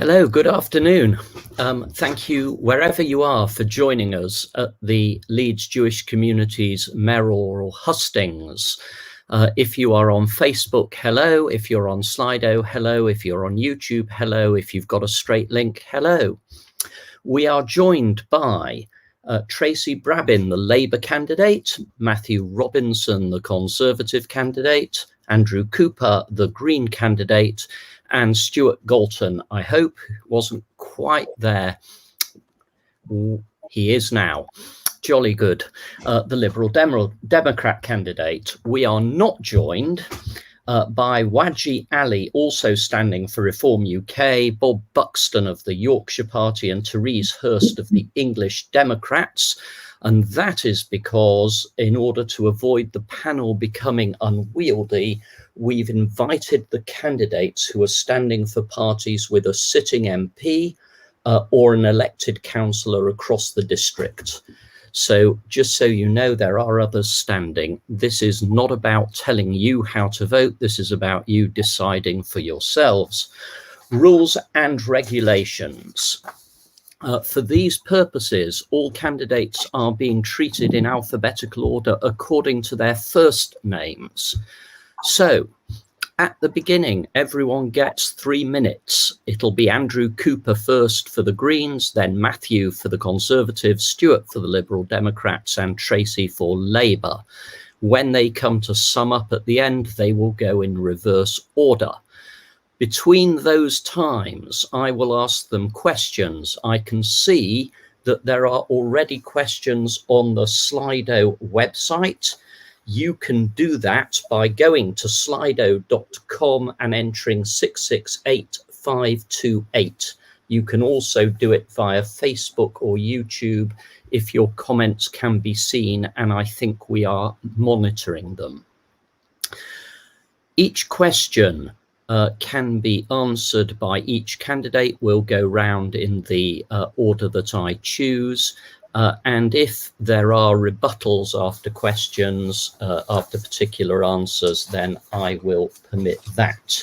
Hello, good afternoon. Thank you, wherever you are, for joining us at the Leeds Jewish Community's mayoral hustings. If you are on Facebook, hello. If you're on Slido, hello. If you're on YouTube, hello. If you've got a straight link, hello. We are joined by TRACY BRABIN, the Labour candidate, Matthew Robinson, the Conservative candidate, Andrew Cooper, the Green candidate, and Stewart Golton, I hope, wasn't quite there. He is now. Jolly good. The Liberal Democrat candidate. We are not joined by Waji Ali, also standing for Reform UK, Bob Buxton of the Yorkshire Party, and Therese Hurst of the English Democrats. And that is because, in order to avoid the panel becoming unwieldy, we've invited the candidates who are standing for parties with a sitting MP or an elected councillor across the district. So just so you know, there are others standing. This is not about telling you how to vote. This is about you deciding for yourselves. Rules and regulations. For these purposes, all candidates are being treated in alphabetical order according to their first names. So at the beginning, everyone gets 3 minutes. It'll be Andrew Cooper first for the Greens, then Matthew for the Conservatives, Stewart for the Liberal Democrats, and TRACY for Labour. When they come to sum up at the end, they will go in reverse order. Between those times, I will ask them questions. I can see that there are already questions on the Slido website. You can do that by going to slido.com and entering 668528. You can also do it via Facebook or YouTube if your comments can be seen, and I think we are monitoring them. Each question can be answered by each candidate. We'll go round in the order that I choose. And if there are rebuttals after questions, after particular answers, then I will permit that.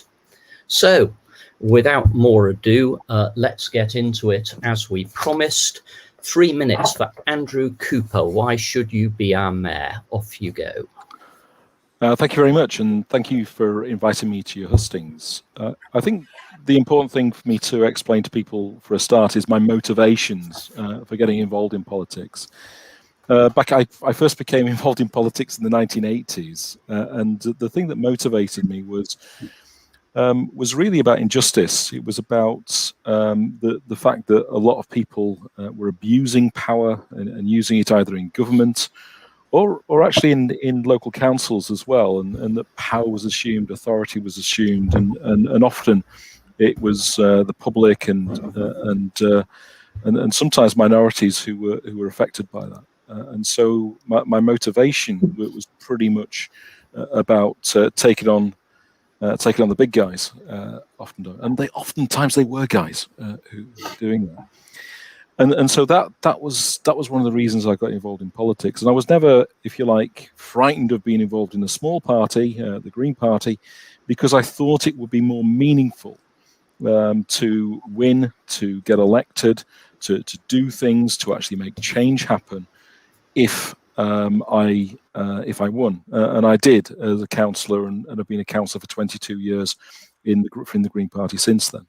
So without more ado, let's get into it as we promised. 3 minutes for Andrew Cooper. Why should you be our mayor? Off you go. Thank you very much, and thank you for inviting me to your hustings. I think the important thing for me to explain to people for a start is my motivations for getting involved in politics. I first became involved in politics in the 1980s, and the thing that motivated me was really about injustice. It was about the fact that a lot of people were abusing power and using it either in government or actually in local councils as well, and that power was assumed, authority was assumed, and often it was the public and sometimes minorities who were affected by that. And so my motivation was pretty much about taking on the big guys. Oftentimes they were guys who were doing that. And so that was one of the reasons I got involved in politics. And I was never, if you like, frightened of being involved in a small party, the Green Party, because I thought it would be more meaningful to win, to get elected, to do things, to actually make change happen if I won. And I did as a councillor, and I've been a councillor for 22 years in the Green Party since then.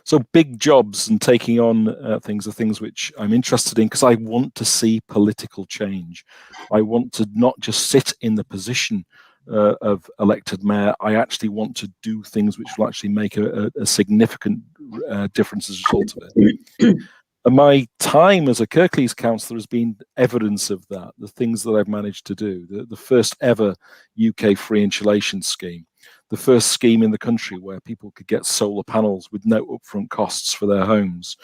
So big jobs and taking on things are things which I'm interested in because I want to see political change. I want to not just sit in the position of elected mayor. I actually want to do things which will actually make a significant difference as a result of it. And my time as a Kirklees councillor has been evidence of that, the things that I've managed to do. The first ever UK free insulation scheme. The first scheme in the country where people could get solar panels with no upfront costs for their homes,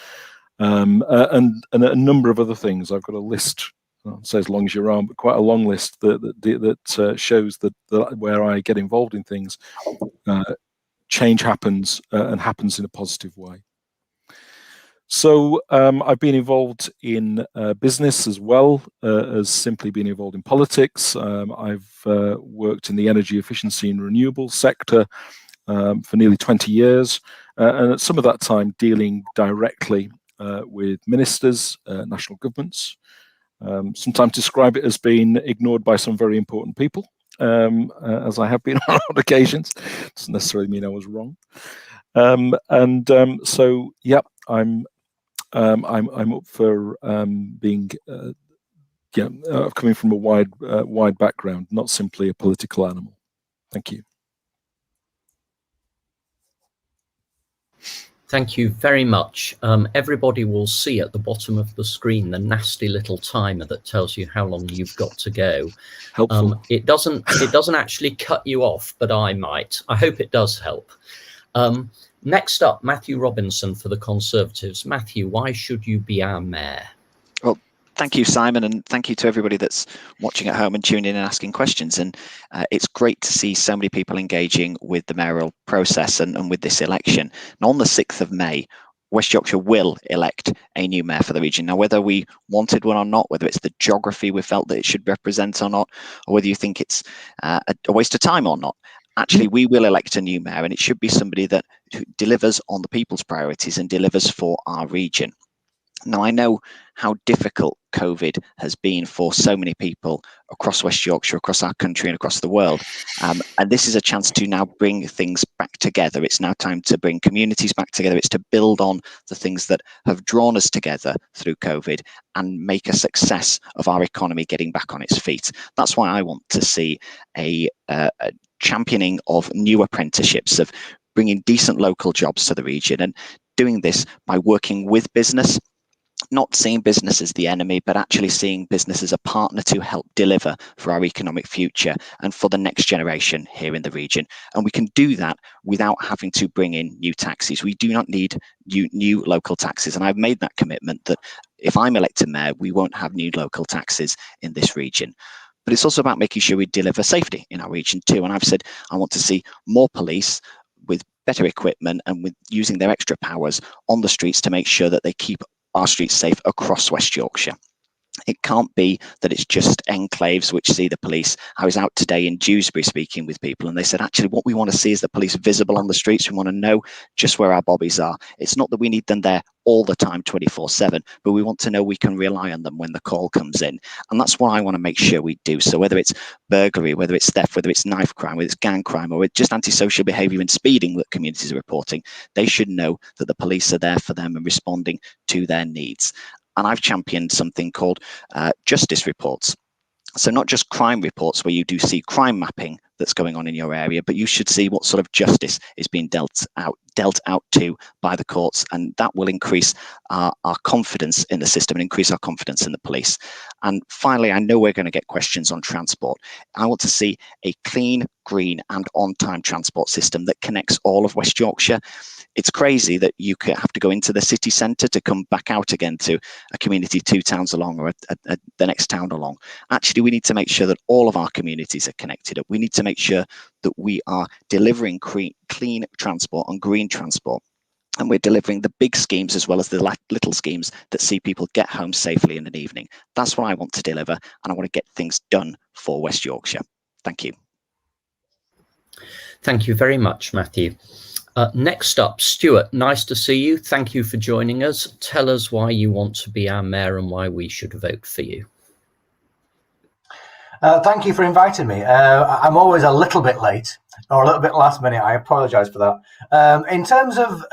and a number of other things. I've got a list, I won't say as long as your arm, but quite a long list that shows that where I get involved in things, change happens and happens in a positive way. So I've been involved in business as well as simply being involved in politics. I've worked in the energy efficiency and renewable sector, for nearly 20 years, and at some of that time dealing directly with ministers, national governments. Sometimes describe it as being ignored by some very important people, as I have been on occasions. Doesn't necessarily mean I was wrong. So, yeah, I'm up for being, coming from a wide background, not simply a political animal. Thank you. Thank you very much. Everybody will see at the bottom of the screen the nasty little timer that tells you how long you've got to go. Helpful. It doesn't actually cut you off, but I might. I hope it does help. Next up, Matthew Robinson for the Conservatives. Matthew, why should you be our mayor? Well, thank you, Simon, and thank you to everybody that's watching at home and tuning in and asking questions. And it's great to see so many people engaging with the mayoral process and with this election. And on the 6th of May, West Yorkshire will elect a new mayor for the region. Now, whether we wanted one or not, whether it's the geography we felt that it should represent or not, or whether you think it's a waste of time or not, actually, we will elect a new mayor, and it should be somebody that delivers on the people's priorities and delivers for our region. Now, I know how difficult COVID has been for so many people across West Yorkshire, across our country and across the world. And this is a chance to now bring things back together. It's now time to bring communities back together. It's to build on the things that have drawn us together through COVID and make a success of our economy getting back on its feet. That's why I want to see a championing of new apprenticeships, of bringing decent local jobs to the region, and doing this by working with business, not seeing business as the enemy, but actually seeing business as a partner to help deliver for our economic future and for the next generation here in the region. And we can do that without having to bring in new taxes. We do not need new local taxes. And I've made that commitment that if I'm elected mayor, we won't have new local taxes in this region. But it's also about making sure we deliver safety in our region too. And I've said I want to see more police with better equipment and with using their extra powers on the streets to make sure that they keep our streets safe across West Yorkshire. It can't be that it's just enclaves which see the police. I was out today in Dewsbury speaking with people, and they said, actually, what we want to see is the police visible on the streets. We want to know just where our bobbies are. It's not that we need them there all the time, 24/7, but we want to know we can rely on them when the call comes in. And that's what I want to make sure we do. So whether it's burglary, whether it's theft, whether it's knife crime, whether it's gang crime, or just antisocial behaviour and speeding that communities are reporting, they should know that the police are there for them and responding to their needs. And I've championed something called justice reports. So not just crime reports where you do see crime mapping that's going on in your area, but you should see what sort of justice is being dealt out to by the courts, and that will increase our confidence in the system and increase our confidence in the police. And finally, I know we're going to get questions on transport. I want to see a clean, green and on-time transport system that connects all of West Yorkshire. It's crazy that you have to go into the city centre to come back out again to a community 2 towns along or the next town along. Actually, we need to make sure that all of our communities are connected up. We need to make sure that we are delivering clean transport and green transport. And we're delivering the big schemes as well as the little schemes that see people get home safely in an evening. That's what I want to deliver, and I want to get things done for West Yorkshire. Thank you. Thank you very much, Matthew. Next up, Stewart, nice to see you. Thank you for joining us. Tell us why you want to be our mayor and why we should vote for you. Thank you for inviting me. I'm always a little bit late or a little bit last minute. I apologise for that. In terms of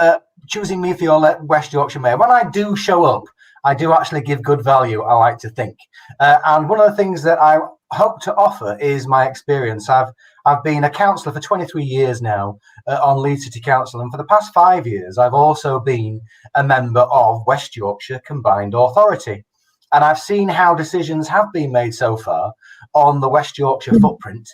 choosing me for your West Yorkshire Mayor, when I do show up, I do actually give good value, I like to think. And one of the things that I hope to offer is my experience. I've been a councillor for 23 years now on Leeds City Council, and for the past 5 years, I've also been a member of West Yorkshire Combined Authority. And I've seen how decisions have been made so far on the West Yorkshire footprint.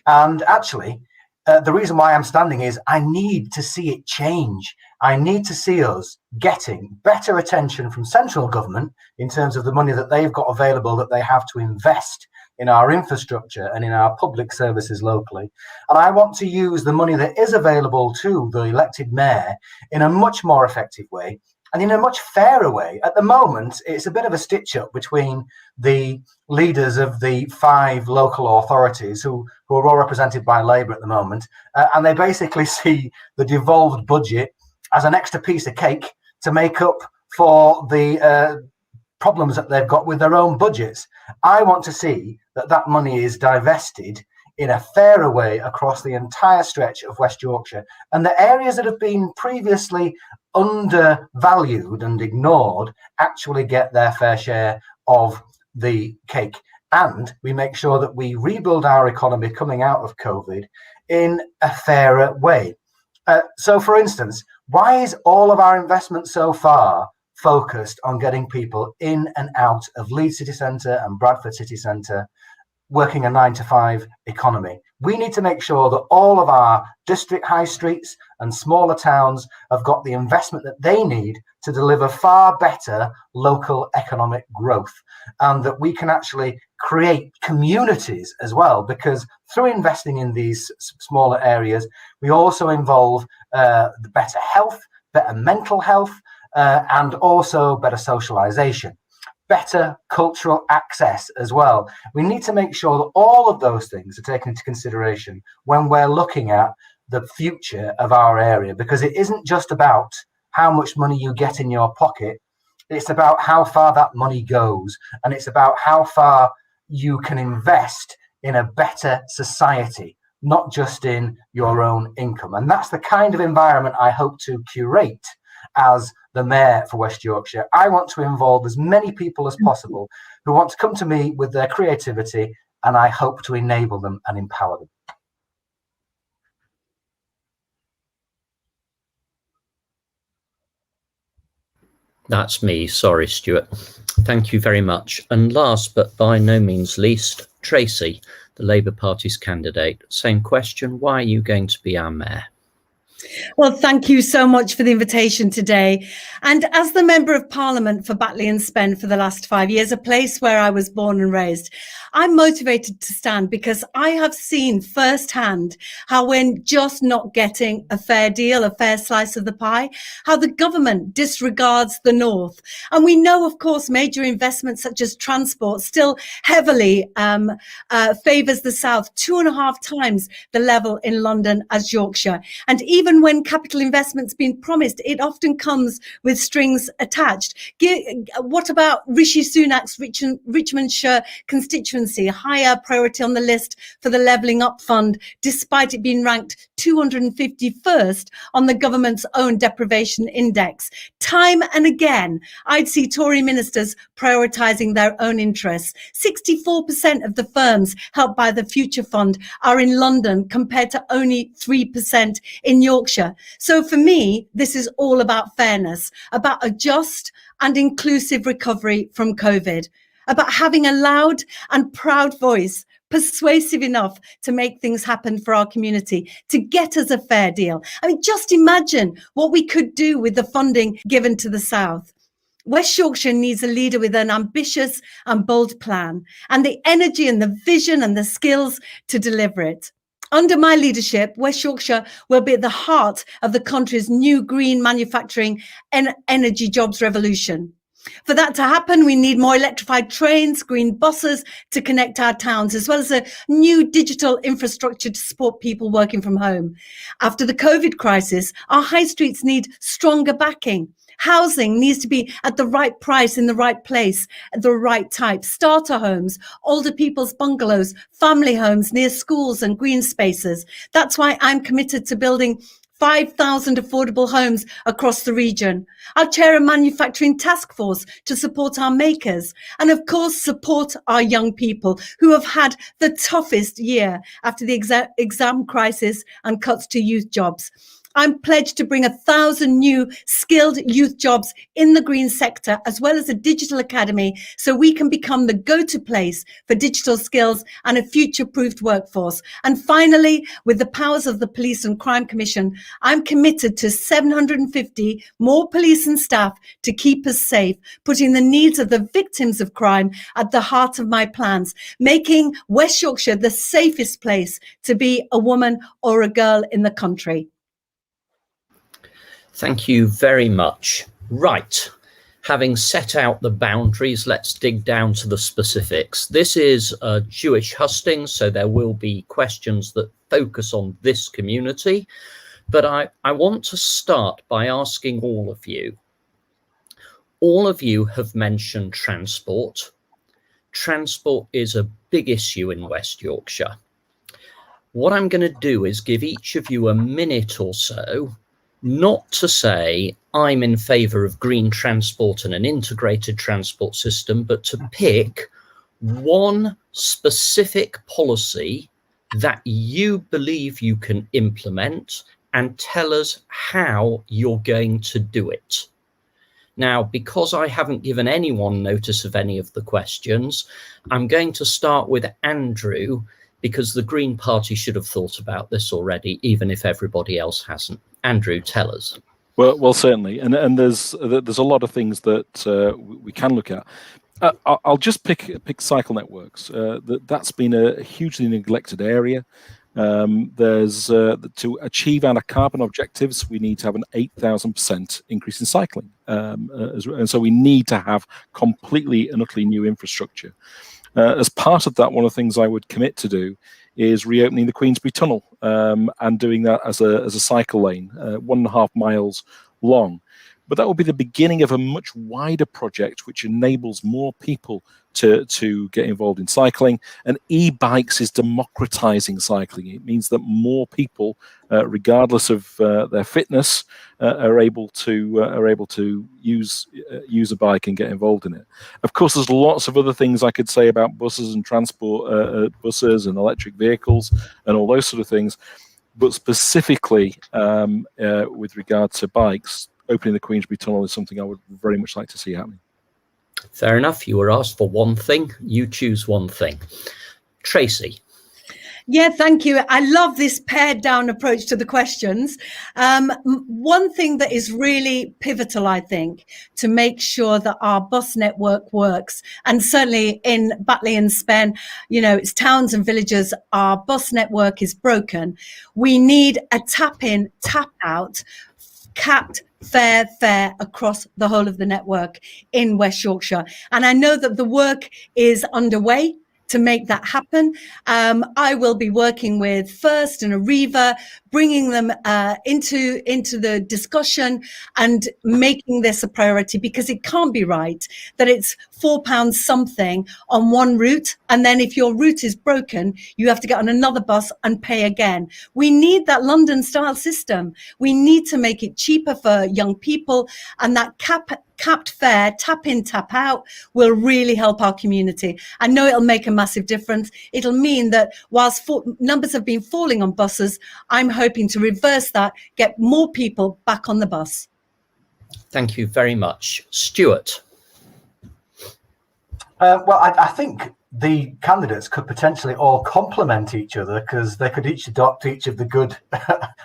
And actually, the reason why I'm standing is I need to see it change. I need to see us getting better attention from central government in terms of the money that they've got available that they have to invest in our infrastructure and in our public services locally. And I want to use the money that is available to the elected mayor in a much more effective way and in a much fairer way. At the moment, it's a bit of a stitch-up between the leaders of the 5 local authorities who are all represented by Labour at the moment, and they basically see the devolved budget as an extra piece of cake to make up for the problems that they've got with their own budgets. I want to see that money is divested in a fairer way across the entire stretch of West Yorkshire, and the areas that have been previously undervalued and ignored actually get their fair share of the cake. And we make sure that we rebuild our economy coming out of COVID in a fairer way. So, for instance, why is all of our investment so far focused on getting people in and out of Leeds City Centre and Bradford City Centre, working a 9-to-5 economy? We need to make sure that all of our district high streets and smaller towns have got the investment that they need to deliver far better local economic growth, and that we can actually create communities as well, because through investing in these smaller areas, we also involve the better health, better mental health, and also better socialization, better cultural access as well. We need to make sure that all of those things are taken into consideration when we're looking at the future of our area, because it isn't just about how much money you get in your pocket. It's about how far that money goes, and it's about how far you can invest in a better society, not just in your own income. And that's the kind of environment I hope to curate as the Mayor for West Yorkshire. I want to involve as many people as possible who want to come to me with their creativity, and I hope to enable them and empower them. That's me. Sorry, Stewart. Thank you very much. And last but by no means least, TRACY, the Labour Party's candidate. Same question. Why are you going to be our Mayor? Well, thank you so much for the invitation today. And as the Member of Parliament for Batley and Spen for the last 5 years, a place where I was born and raised, I'm motivated to stand because I have seen firsthand how we're just not getting a fair deal, a fair slice of the pie, how the government disregards the North. And we know, of course, major investments such as transport still heavily favours the South, 2.5 times the level in London as Yorkshire. And even when capital investment's been promised, it often comes with strings attached. What about Rishi Sunak's Richmondshire constituency, higher priority on the list for the Levelling Up Fund, despite it being ranked 251st on the government's own deprivation index? Time and again, I'd see Tory ministers prioritising their own interests. 64% of the firms helped by the Future Fund are in London, compared to only 3% in Yorkshire. So for me, this is all about fairness, about a just and inclusive recovery from COVID, about having a loud and proud voice, persuasive enough to make things happen for our community, to get us a fair deal. I mean, just imagine what we could do with the funding given to the South. West Yorkshire needs a leader with an ambitious and bold plan, and the energy and the vision and the skills to deliver it. Under my leadership, West Yorkshire will be at the heart of the country's new green manufacturing and energy jobs revolution. For that to happen, we need more electrified trains, green buses to connect our towns, as well as a new digital infrastructure to support people working from home. After the COVID crisis, our high streets need stronger backing. Housing needs to be at the right price, in the right place, at the right type. Starter homes, older people's bungalows, family homes near schools and green spaces. That's why I'm committed to building 5,000 affordable homes across the region. I'll chair a manufacturing task force to support our makers and, of course, support our young people who have had the toughest year after the exam crisis and cuts to youth jobs. I'm pledged to bring 1,000 new skilled youth jobs in the green sector, as well as a digital academy, so we can become the go-to place for digital skills and a future-proofed workforce. And finally, with the powers of the Police and Crime Commission, I'm committed to 750 more police and staff to keep us safe, putting the needs of the victims of crime at the heart of my plans, making West Yorkshire the safest place to be a woman or a girl in the country. Thank you very much. Right. Having set out the boundaries, let's dig down to the specifics. This is Jewish Hustings, so there will be questions that focus on this community. But I want to start by asking all of you. All of you have mentioned transport. Transport is a big issue in West Yorkshire. What I'm going to do is give each of you a minute or so, not to say I'm in favour of green transport and an integrated transport system, but to pick one specific policy that you believe you can implement and tell us how you're going to do it. Now, because I haven't given anyone notice of any of the questions, I'm going to start with Andrew, because the Green Party should have thought about this already, even if everybody else hasn't. Andrew, tell us. Well, certainly, and there's a lot of things that we can look at. I'll just pick cycle networks. That's been a hugely neglected area. To achieve our carbon objectives, we need to have an 8,000% increase in cycling, and so we need to have completely and utterly new infrastructure. As part of that, one of the things I would commit to do is reopening the Queensbury Tunnel and doing that as a cycle lane, 1.5 miles long. But that will be the beginning of a much wider project which enables more people to get involved in cycling. And e-bikes is democratizing cycling. It means that more people, regardless of their fitness, are able to use a bike and get involved in it. Of course, there's lots of other things I could say about buses and transport, buses and electric vehicles and all those sort of things. But specifically with regard to bikes, opening the Queensbury Tunnel is something I would very much like to see happening. Fair enough. You were asked for one thing. You choose one thing. Tracy. Yeah, thank you. I love this pared down approach to the questions. One thing that is really pivotal, I think, to make sure that our bus network works, and certainly in Batley and Spen, it's towns and villages, our bus network is broken. We need a tap in, tap out, capped fare across the whole of the network in West Yorkshire. And I know that the work is underway to make that happen. I will be working with First and Arriva, bringing them into the discussion and making this a priority, because it can't be right that it's £4 something on one route, and then if your route is broken, you have to get on another bus and pay again. We need that London style system. We need to make it cheaper for young people, and that capped fare, tap in, tap out, will really help our community. I know it'll make a massive difference. It'll mean that whilst numbers have been falling on buses, I'm hoping to reverse that, get more people back on the bus. Thank you very much. Stewart. Well, I think the candidates could potentially all complement each other, because they could each adopt each of the good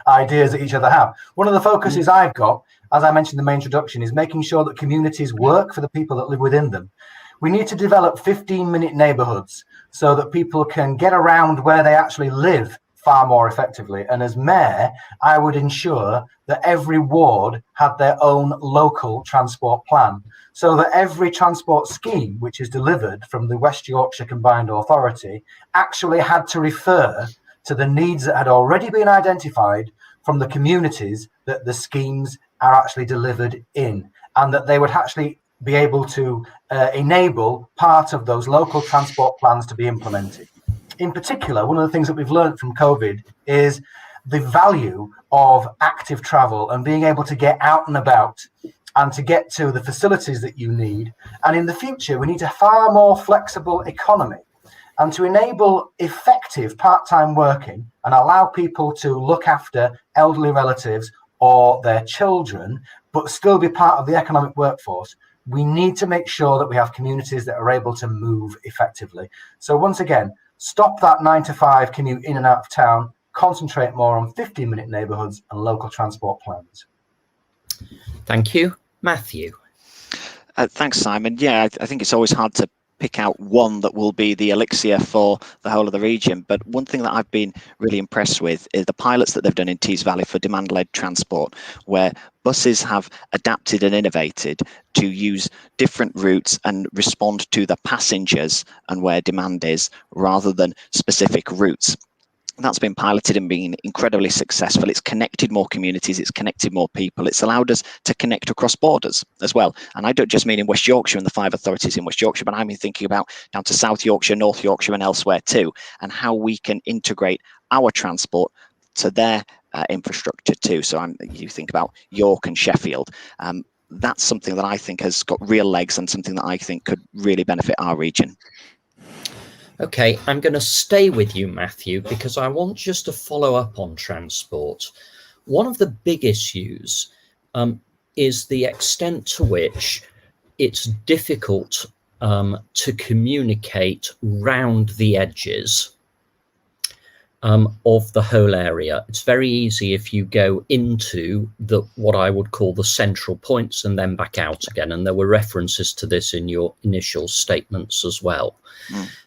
ideas that each other have. One of the focuses I've got, as I mentioned in my introduction, is making sure that communities work for the people that live within them. We need to develop 15-minute neighbourhoods so that people can get around where they actually live far more effectively. And as mayor, I would ensure that every ward had their own local transport plan, so that every transport scheme which is delivered from the West Yorkshire Combined Authority actually had to refer to the needs that had already been identified from the communities that the schemes are actually delivered in, and that they would actually be able to enable part of those local transport plans to be implemented. In particular, one of the things that we've learned from COVID is the value of active travel and being able to get out and about and to get to the facilities that you need. And in the future, we need a far more flexible economy, and to enable effective part-time working and allow people to look after elderly relatives or their children, but still be part of the economic workforce. We need to make sure that we have communities that are able to move effectively. So once again, stop that 9 to 5 commute in and out of town, concentrate more on 15-minute neighbourhoods and local transport plans. Thank you. Matthew. Thanks, Simon. Yeah, I think it's always hard to pick out one that will be the elixir for the whole of the region. But one thing that I've been really impressed with is the pilots that they've done in Tees Valley for demand-led transport, where buses have adapted and innovated to use different routes and respond to the passengers and where demand is, rather than specific routes. That's been piloted and been incredibly successful. It's connected more communities, it's connected more people, it's allowed us to connect across borders as well. And I don't just mean in West Yorkshire and the 5 authorities in West Yorkshire, but I'm thinking about down to South Yorkshire, North Yorkshire and elsewhere too, and how we can integrate our transport to their infrastructure too. So you think about York and Sheffield. That's something that I think has got real legs and something that I think could really benefit our region. Okay, I'm going to stay with you, Matthew, because I want just to follow up on transport. One of the big issues is the extent to which it's difficult to communicate round the edges of the whole area. It's very easy if you go into what I would call the central points and then back out again. And there were references to this in your initial statements as well.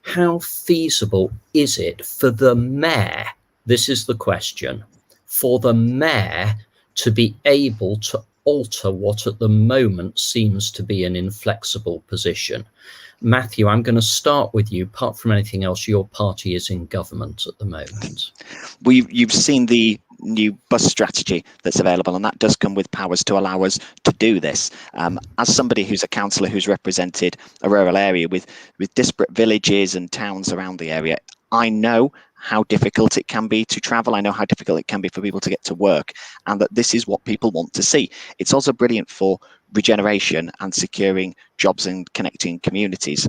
How feasible is it for the mayor, this is the question, for the mayor to be able to alter what at the moment seems to be an inflexible position? Matthew, I'm going to start with you. Apart from anything else, your party is in government at the moment. Well, you've seen the new bus strategy that's available, and that does come with powers to allow us to do this. As somebody who's a councillor who's represented a rural area with disparate villages and towns around the area, I know how difficult it can be to travel. I know how difficult it can be for people to get to work, and that this is what people want to see. It's also brilliant for regeneration and securing jobs and connecting communities.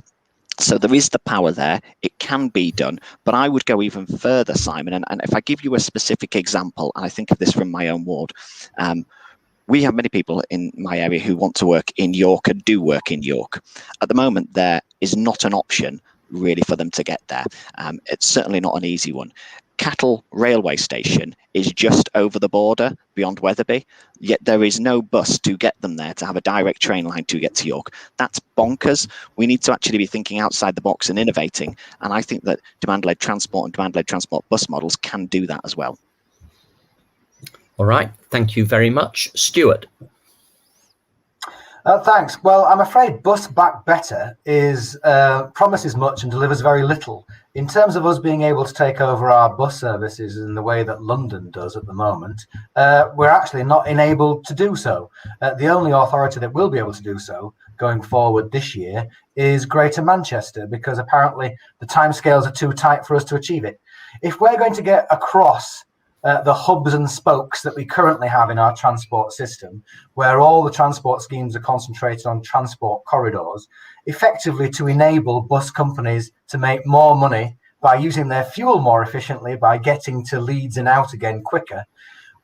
So there is the power there. It can be done, but I would go even further, Simon. And if I give you a specific example, and I think of this from my own ward, we have many people in my area who want to work in York and do work in York. At the moment, there is not an option really for them to get there. It's certainly not an easy one. Cattle railway station is just over the border beyond Wetherby, yet there is no bus to get them there to have a direct train line to get to York. That's bonkers. We need to actually be thinking outside the box and innovating, and I think that demand-led transport and demand-led transport bus models can do that as well. All right, thank you very much. Stewart. Thanks. Well, I'm afraid Bus Back Better promises much and delivers very little. In terms of us being able to take over our bus services in the way that London does at the moment, we're actually not enabled to do so. The only authority that will be able to do so going forward this year is Greater Manchester, because apparently the timescales are too tight for us to achieve it. If we're going to get across the hubs and spokes that we currently have in our transport system, where all the transport schemes are concentrated on transport corridors, effectively to enable bus companies to make more money by using their fuel more efficiently, by getting to Leeds and out again quicker,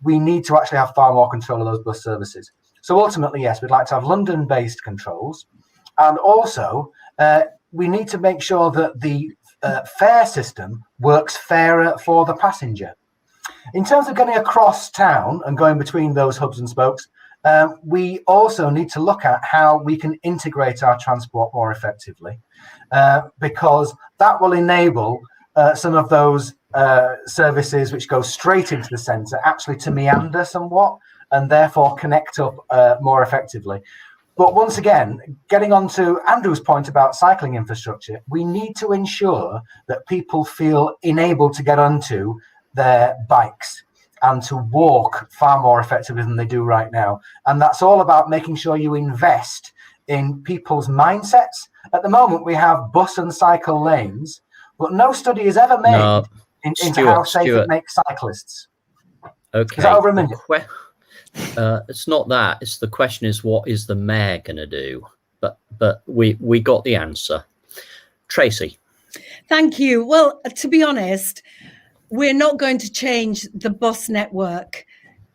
we need to actually have far more control of those bus services. So ultimately, yes, we'd like to have London-based controls. And also, we need to make sure that the fare system works fairer for the passenger. In terms of getting across town and going between those hubs and spokes, we also need to look at how we can integrate our transport more effectively, because that will enable some of those services which go straight into the centre actually to meander somewhat and therefore connect up more effectively. But once again, getting on to Andrew's point about cycling infrastructure, we need to ensure that people feel enabled to get onto their bikes and to walk far more effectively than they do right now. And that's all about making sure you invest in people's mindsets. At the moment, we have bus and cycle lanes, but no study is ever made into how safe it makes cyclists. Okay. Is that over a minute? It's not that. It's the question is, what is the mayor going to do? But we got the answer. Tracy. Thank you. Well, to be honest, we're not going to change the bus network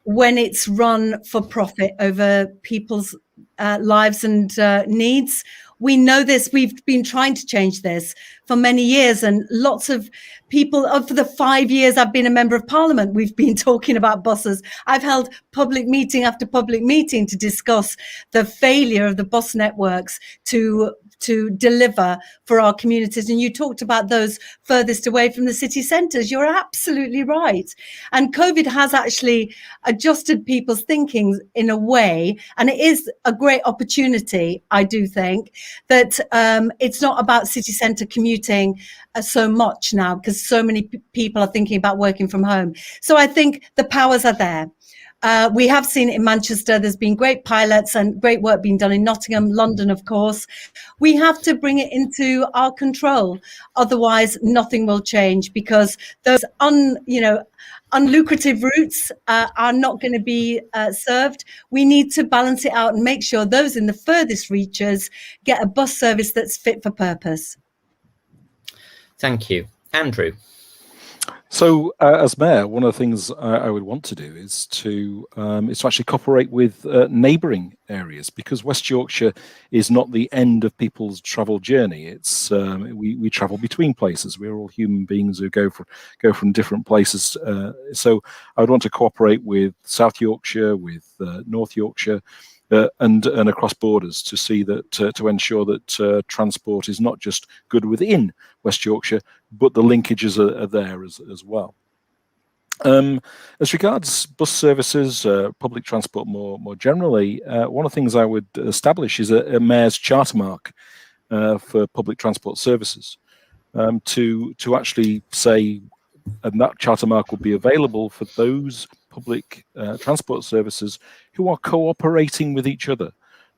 when it's run for profit over people's lives and needs. We know this. We've been trying to change this for many years, and lots of people, for the 5 years I've been a member of parliament, we've been talking about buses. I've held public meeting after public meeting to discuss the failure of the bus networks to deliver for our communities. And you talked about those furthest away from the city centres. You're absolutely right. And COVID has actually adjusted people's thinking in a way, and it is a great opportunity, I do think, that it's not about city centre commuting so much now, because so many people are thinking about working from home. So I think the powers are there. We have seen it in Manchester. There's been great pilots and great work being done in Nottingham, London, of course. We have to bring it into our control. Otherwise, nothing will change, because those unlucrative routes are not going to be served. We need to balance it out and make sure those in the furthest reaches get a bus service that's fit for purpose. Thank you. Andrew. So, as mayor, one of the things I would want to do is to actually cooperate with neighbouring areas, because West Yorkshire is not the end of people's travel journey. It's we travel between places. We're all human beings who go from different places. So, I would want to cooperate with South Yorkshire, with North Yorkshire, and across borders, to see that to ensure that transport is not just good within West Yorkshire, but the linkages are there as well. As regards bus services, public transport more generally, one of the things I would establish is a mayor's charter mark for public transport services, to actually say, and that charter mark will be available for those public transport services who are cooperating with each other,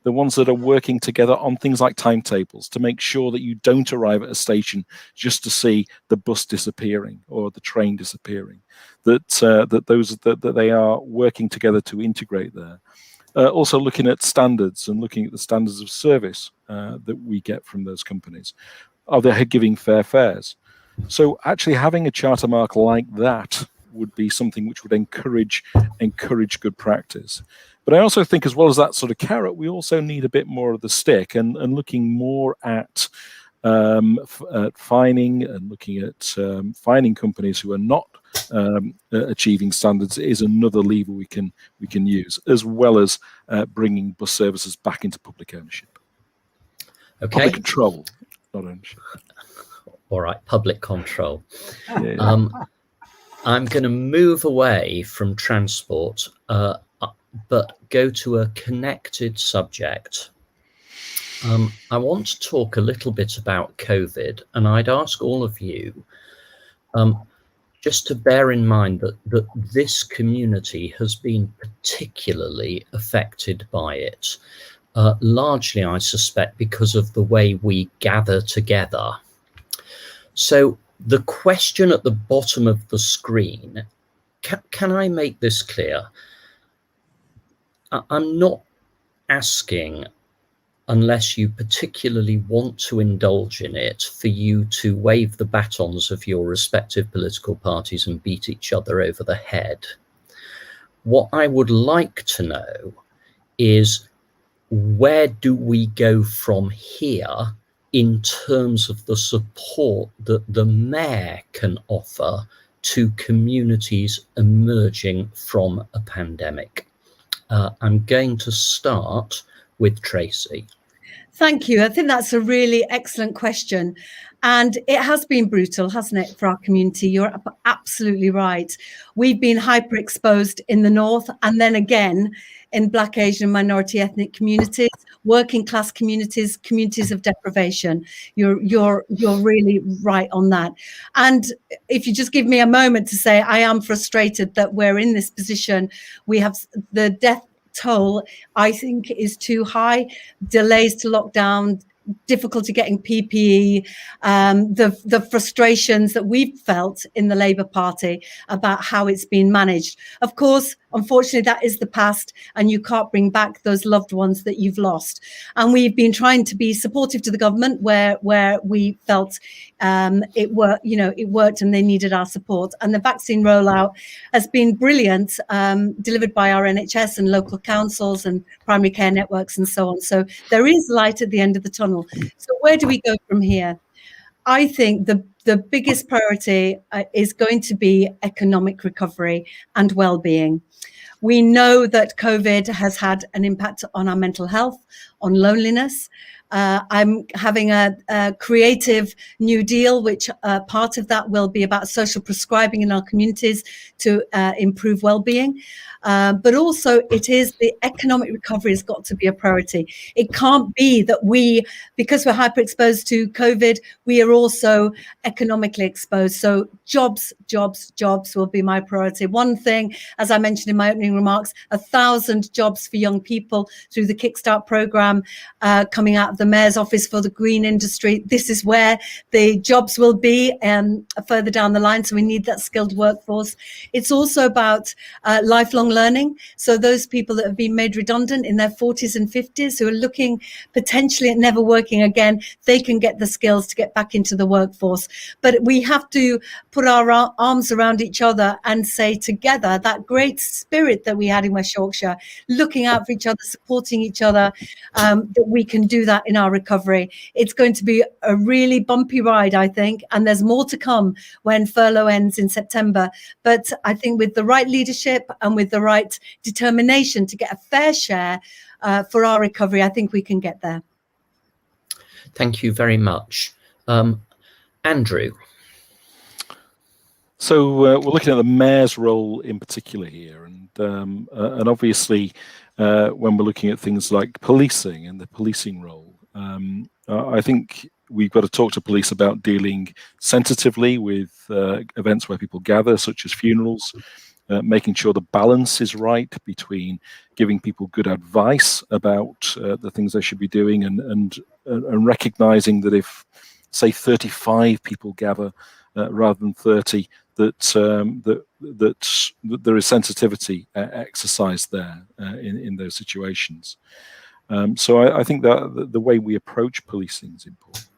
the ones that are working together on things like timetables, to make sure that you don't arrive at a station just to see the bus disappearing or the train disappearing, that they are working together to integrate there. Also looking at standards and looking at the standards of service that we get from those companies. Are they giving fair fares? So actually having a charter mark like that would be something which would encourage good practice. But I also think, as well as that sort of carrot, we also need a bit more of the stick, and looking more at fining, and looking at fining companies who are not achieving standards is another lever we can use, as well as bringing bus services back into public ownership. Okay. Public control, not ownership. All right, public control. Yeah. I'm going to move away from transport, but go to a connected subject. I want to talk a little bit about COVID, and I'd ask all of you just to bear in mind that this community has been particularly affected by it, largely, I suspect, because of the way we gather together. So the question at the bottom of the screen, can I make this clear? I'm not asking, unless you particularly want to indulge in it, for you to wave the batons of your respective political parties and beat each other over the head. What I would like to know is, where do we go from here in terms of the support that the mayor can offer to communities emerging from a pandemic? I'm going to start with TRACY. Thank you. I think that's a really excellent question. And it has been brutal, hasn't it, for our community? You're absolutely right. We've been hyper exposed in the north, and then again in Black, Asian, minority ethnic communities, working class communities, communities of deprivation. You're really right on that. And if you just give me a moment to say, I am frustrated that we're in this position. We have the death toll, I think, is too high. Delays to lockdown, difficulty getting PPE, the frustrations that we've felt in the Labour Party about how it's been managed. Of course, unfortunately, that is the past, and you can't bring back those loved ones that you've lost. And we've been trying to be supportive to the government where we felt it worked and they needed our support. And the vaccine rollout has been brilliant, delivered by our NHS and local councils and primary care networks and so on. So there is light at the end of the tunnel. So where do we go from here? I think the biggest priority is going to be economic recovery and well-being. We know that COVID has had an impact on our mental health, on loneliness. I'm having a creative new deal, which part of that will be about social prescribing in our communities to improve well-being. But also it is the economic recovery has got to be a priority. It can't be that because we're hyper-exposed to COVID, we are also economically exposed. So jobs will be my priority. One thing, as I mentioned in my opening remarks, 1,000 jobs for young people through the Kickstart programme coming out of the Mayor's Office for the green industry. This is where the jobs will be further down the line. So we need that skilled workforce. It's also about lifelong learning. So those people that have been made redundant in their 40s and 50s who are looking potentially at never working again, they can get the skills to get back into the workforce. But we have to put our arms around each other and say together that great spirit that we had in West Yorkshire, looking out for each other, supporting each other, that we can do that in our recovery. It's going to be a really bumpy ride, I think, and there's more to come when furlough ends in September. But I think with the right leadership and with the right determination to get a fair share for our recovery, I think we can get there. Thank you very much. Andrew. So we're looking at the Mayor's role in particular here, and obviously when we're looking at things like policing and the policing role, I think we've got to talk to police about dealing sensitively with events where people gather, such as funerals, making sure the balance is right between giving people good advice about the things they should be doing and recognizing that if, say, 35 people gather rather than 30, that there is sensitivity exercised there in those situations. So I think that the way we approach policing is important.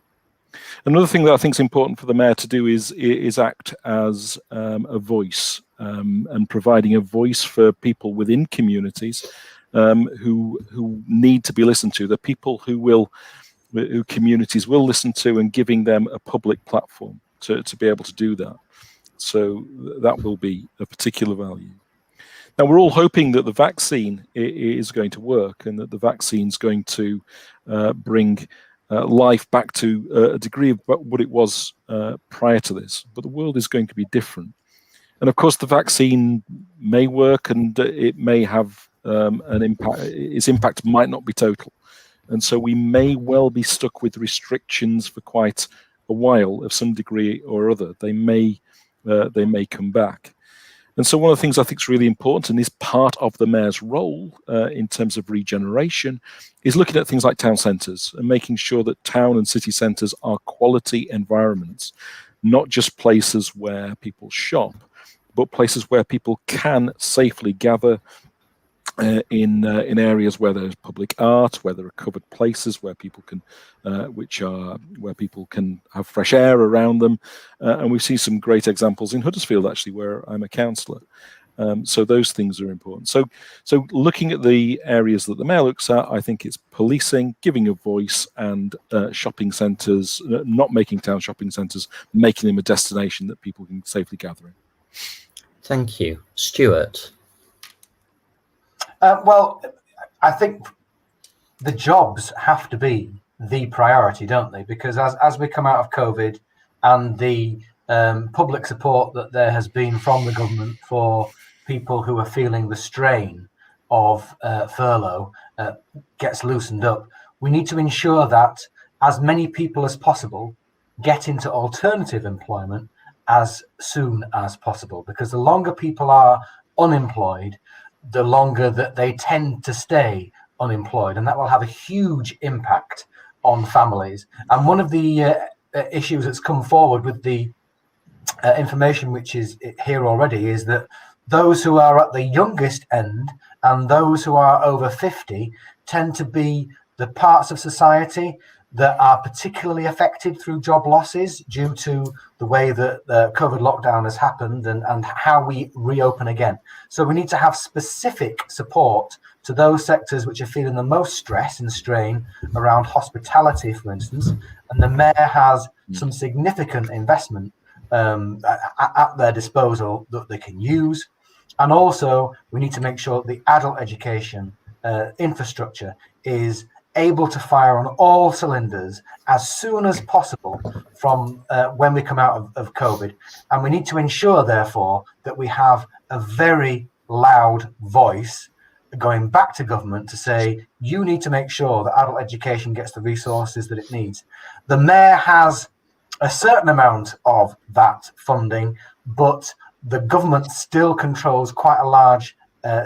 Another thing that I think is important for the Mayor to do is act as a voice, and providing a voice for people within communities who need to be listened to, the people who communities will listen to, and giving them a public platform to be able to do that. So that will be a particular value. Now, we're all hoping that the vaccine is going to work and that the vaccine is going to bring life back to a degree of what it was prior to this. But the world is going to be different. And of course, the vaccine may work and it may have an impact. Its impact might not be total. And so we may well be stuck with restrictions for quite a while of some degree or other. They may come back. And so one of the things I think is really important and is part of the Mayor's role in terms of regeneration is looking at things like town centres and making sure that town and city centres are quality environments, not just places where people shop, but places where people can safely gather in areas where there's public art, where there are covered places where people can, where people can have fresh air around them, and we've seen some great examples in Huddersfield actually, where I'm a councillor. So those things are important. So looking at the areas that the Mayor looks at, I think it's policing, giving a voice, and shopping centres, not making town shopping centres, making them a destination that people can safely gather in. Thank you. Stewart. Well, I think the jobs have to be the priority, don't they? Because as we come out of COVID and the public support that there has been from the government for people who are feeling the strain of furlough gets loosened up, we need to ensure that as many people as possible get into alternative employment as soon as possible. Because the longer people are unemployed, the longer that they tend to stay unemployed, and that will have a huge impact on families. And one of the issues that's come forward with the information which is here already is that those who are at the youngest end and those who are over 50 tend to be the parts of society that are particularly affected through job losses due to the way that the COVID lockdown has happened and how we reopen again. So we need to have specific support to those sectors which are feeling the most stress and strain around hospitality, for instance. And the Mayor has some significant investment at their disposal that they can use. And also, we need to make sure the adult education infrastructure is able to fire on all cylinders as soon as possible from when we come out of COVID. And we need to ensure, therefore, that we have a very loud voice going back to government to say, you need to make sure that adult education gets the resources that it needs. The Mayor has a certain amount of that funding, but the government still controls quite a large,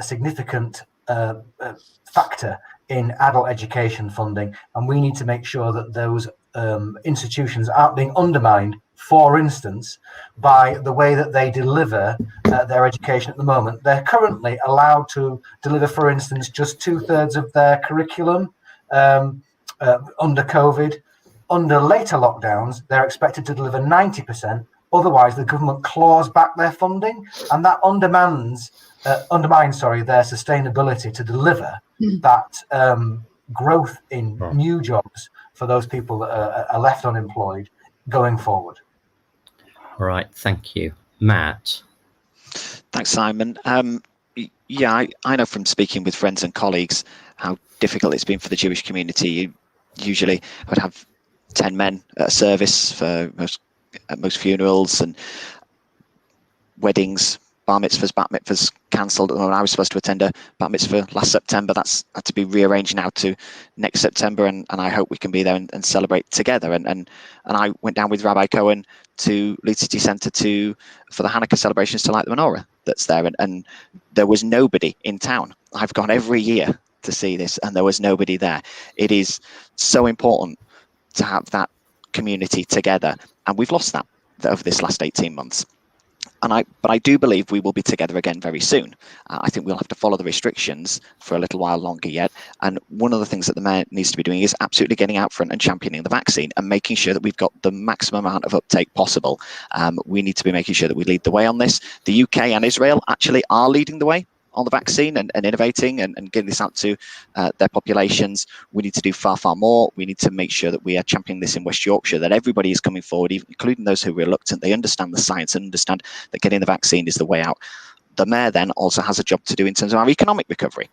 significant factor in adult education funding, and we need to make sure that those institutions aren't being undermined, for instance, by the way that they deliver their education at the moment. They're currently allowed to deliver, for instance, just 2/3 of their curriculum under COVID. Under later lockdowns, they're expected to deliver 90%. Otherwise, the government claws back their funding, and that undermines their sustainability to deliver that growth in new jobs for those people that are left unemployed going forward. All right, thank you. Matt? Thanks, Simon. Yeah, I know from speaking with friends and colleagues how difficult it's been for the Jewish community. Usually I would have 10 men at a service for most funerals and weddings, bar mitzvahs, bat mitzvahs cancelled. When I was supposed to attend a bat mitzvah last September, that's had to be rearranged now to next September, and I hope we can be there and celebrate together. And I went down with Rabbi Cohen to Leeds City Centre for the Hanukkah celebrations to light the menorah that's there, and there was nobody in town. I've gone every year to see this, and there was nobody there. It is so important to have that community together, and we've lost that over this last 18 months. But I do believe we will be together again very soon. I think we'll have to follow the restrictions for a little while longer yet. And one of the things that the Mayor needs to be doing is absolutely getting out front and championing the vaccine and making sure that we've got the maximum amount of uptake possible. We need to be making sure that we lead the way on this. The UK and Israel actually are leading the way on the vaccine and innovating and getting this out to their populations. We need to do far, far more. We need to make sure that we are championing this in West Yorkshire, that everybody is coming forward, including those who are reluctant. They understand the science and understand that getting the vaccine is the way out. The Mayor then also has a job to do in terms of our economic recovery.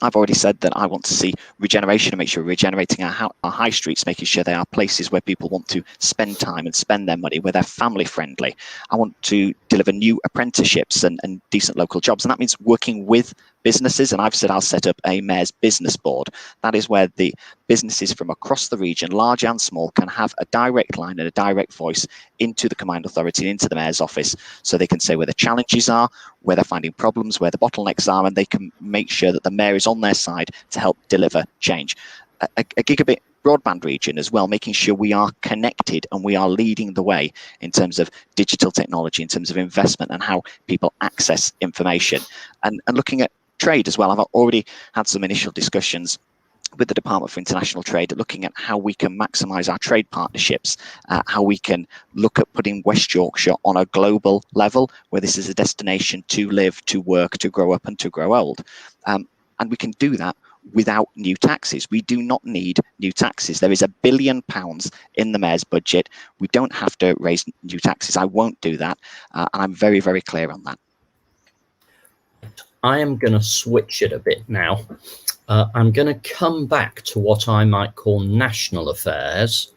I've already said that I want to see regeneration and make sure we're regenerating our high streets, making sure they are places where people want to spend time and spend their money, where they're family friendly. I want to deliver new apprenticeships and decent local jobs. And that means working with businesses. And I've said I'll set up a Mayor's Business Board. That is where the businesses from across the region, large and small, can have a direct line and a direct voice into the Combined Authority, into the Mayor's office, so they can say where the challenges are, where they're finding problems, where the bottlenecks are, and they can make sure that the Mayor is on their side to help deliver change. A gigabit broadband region as well, making sure we are connected and we are leading the way in terms of digital technology, in terms of investment and how people access information, and looking at trade as well. I've already had some initial discussions with the Department for International Trade, looking at how we can maximise our trade partnerships, how we can look at putting West Yorkshire on a global level, where this is a destination to live, to work, to grow up and to grow old. And we can do that without new taxes. We do not need new taxes. There is £1 billion in the Mayor's budget. We don't have to raise new taxes. I won't do that. And I'm very, very clear on that. I am going to switch it a bit now. I'm going to come back to what I might call national affairs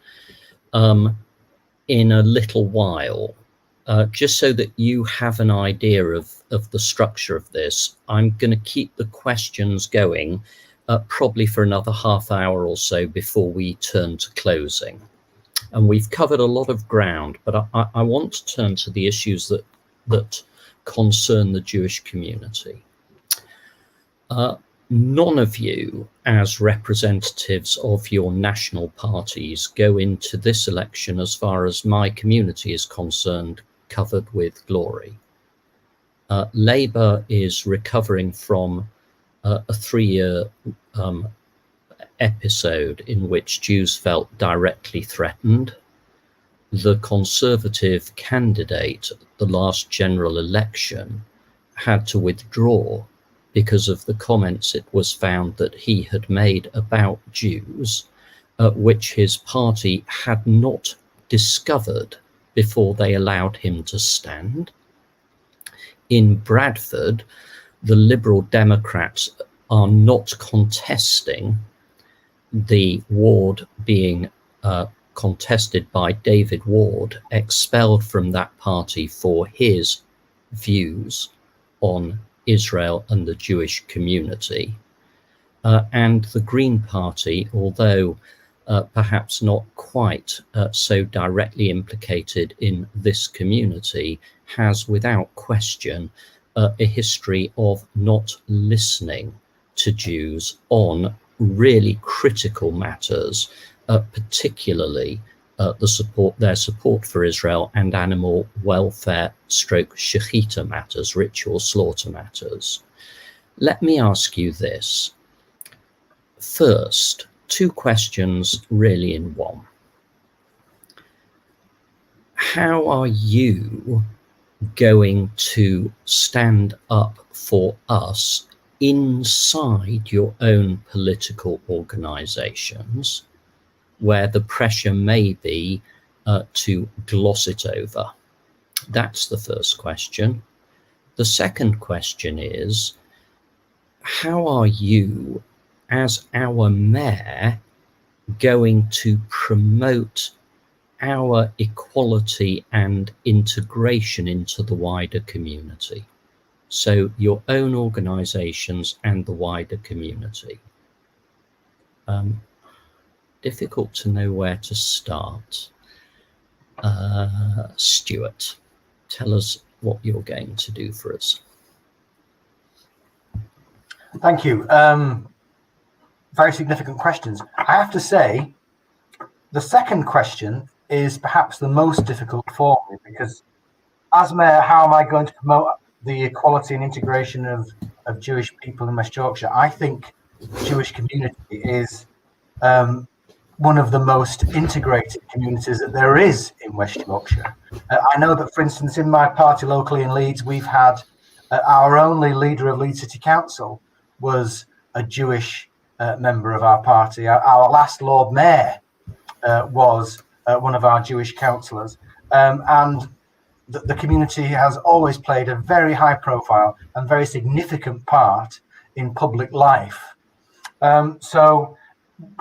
in a little while, just so that you have an idea of the structure of this. I'm going to keep the questions going probably for another half hour or so before we turn to closing. And we've covered a lot of ground, but I want to turn to the issues that concern the Jewish community. None of you, as representatives of your national parties, go into this election, as far as my community is concerned, covered with glory. Labour is recovering from a 3-year episode in which Jews felt directly threatened, the Conservative candidate at the last general election had to withdraw because of the comments it was found that he had made about Jews, which his party had not discovered before they allowed him to stand. In Bradford, the Liberal Democrats are not contesting the ward being contested by David Ward, expelled from that party for his views on Israel and the Jewish community. And the Green Party, although perhaps not quite so directly implicated in this community, has without question a history of not listening to Jews on really critical matters, particularly their support for Israel and animal welfare / shechita matters, ritual slaughter matters. Let me ask you this. First, two questions really in one. How are you going to stand up for us inside your own political organizations, where the pressure may be to gloss it over? That's the first question. The second question is, how are you, as our mayor, going to promote our equality and integration into the wider community? So your own organizations and the wider community. Difficult to know where to start. Stewart, tell us what you're going to do for us. Thank you. Very significant questions. I have to say, the second question is perhaps the most difficult for me, because as mayor, how am I going to promote the equality and integration of Jewish people in West Yorkshire? I think the Jewish community is one of the most integrated communities that there is in West Yorkshire. I know that, for instance, in my party locally in Leeds, we've had our only leader of Leeds City Council was a Jewish member of our party. Our last Lord Mayor was one of our Jewish councillors. And the community has always played a very high profile and very significant part in public life. So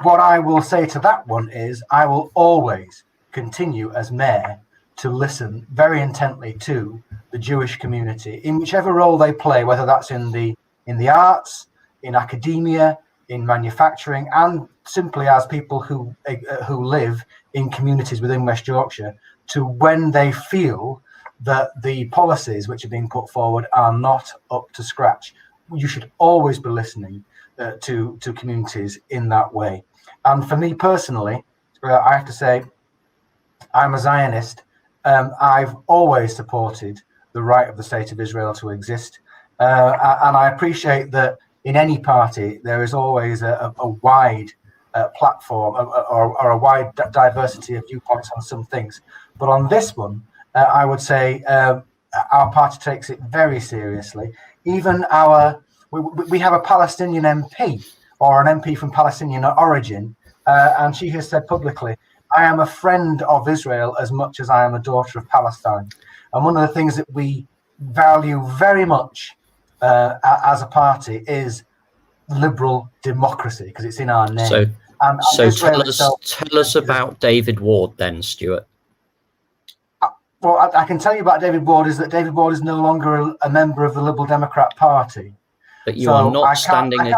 what I will say to that one is I will always continue as mayor to listen very intently to the Jewish community in whichever role they play, whether that's in the arts, in academia, in manufacturing, and simply as people who live in communities within West Yorkshire, to when they feel that the policies which are being put forward are not up to scratch. You should always be listening to communities in that way. And for me personally, I have to say, I'm a Zionist. I've always supported the right of the State of Israel to exist. And I appreciate that in any party, there is always a wide platform or a wide diversity of viewpoints on some things. But on this one, I would say our party takes it very seriously. Even we have a Palestinian MP or an MP from Palestinian origin, and she has said publicly, I am a friend of Israel as much as I am a daughter of Palestine. And one of the things that we value very much as a party is liberal democracy, because it's in our name. So tell us about David Ward then, Stewart. Well, I can tell you about David Ward is that David Ward is no longer a member of the Liberal Democrat Party. But you are not standing.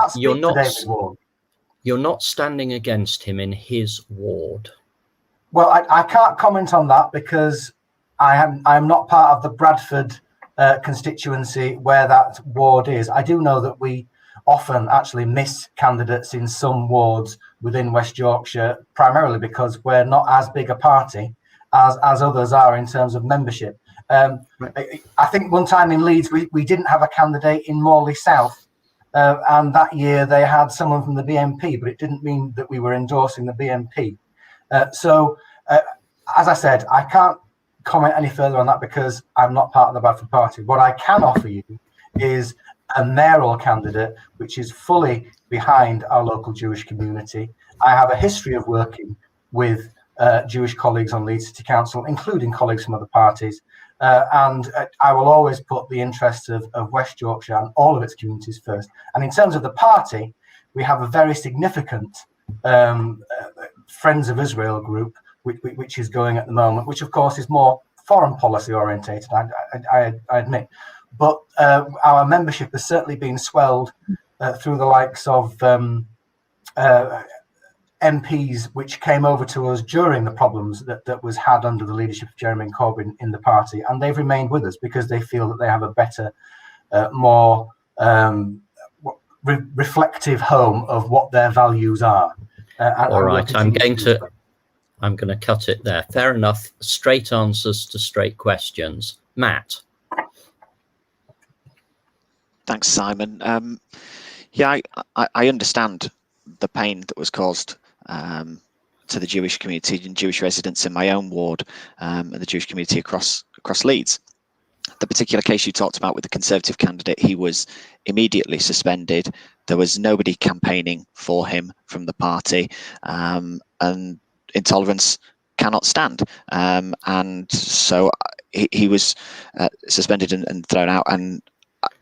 You're not standing against him in his ward. Well, I can't comment on that because I am not part of the Bradford constituency where that ward is. I do know that we often actually miss candidates in some wards within West Yorkshire, primarily because we're not as big a party as others are in terms of membership. I think one time in Leeds, we didn't have a candidate in Morley South and that year they had someone from the BNP, but it didn't mean that we were endorsing the BNP. So, as I said, I can't comment any further on that because I'm not part of the Bradford Party. What I can offer you is a mayoral candidate which is fully behind our local Jewish community. I have a history of working with Jewish colleagues on Leeds City Council, including colleagues from other parties. And I will always put the interests of West Yorkshire and all of its communities first. And in terms of the party, we have a very significant Friends of Israel group, which is going at the moment, which of course is more foreign policy orientated, I admit. But our membership has certainly been swelled through the likes of MPs which came over to us during the problems that was had under the leadership of Jeremy Corbyn in the party, and they've remained with us because they feel that they have a better, more reflective home of what their values are. All right, I'm going to cut it there. Fair enough. Straight answers to straight questions. Matt. Thanks, Simon. Yeah, I understand the pain that was caused to the Jewish community and Jewish residents in my own ward and the Jewish community across Leeds. The particular case you talked about with the Conservative candidate, he was immediately suspended. There was nobody campaigning for him from the party, and intolerance cannot stand. And so he was suspended and thrown out. And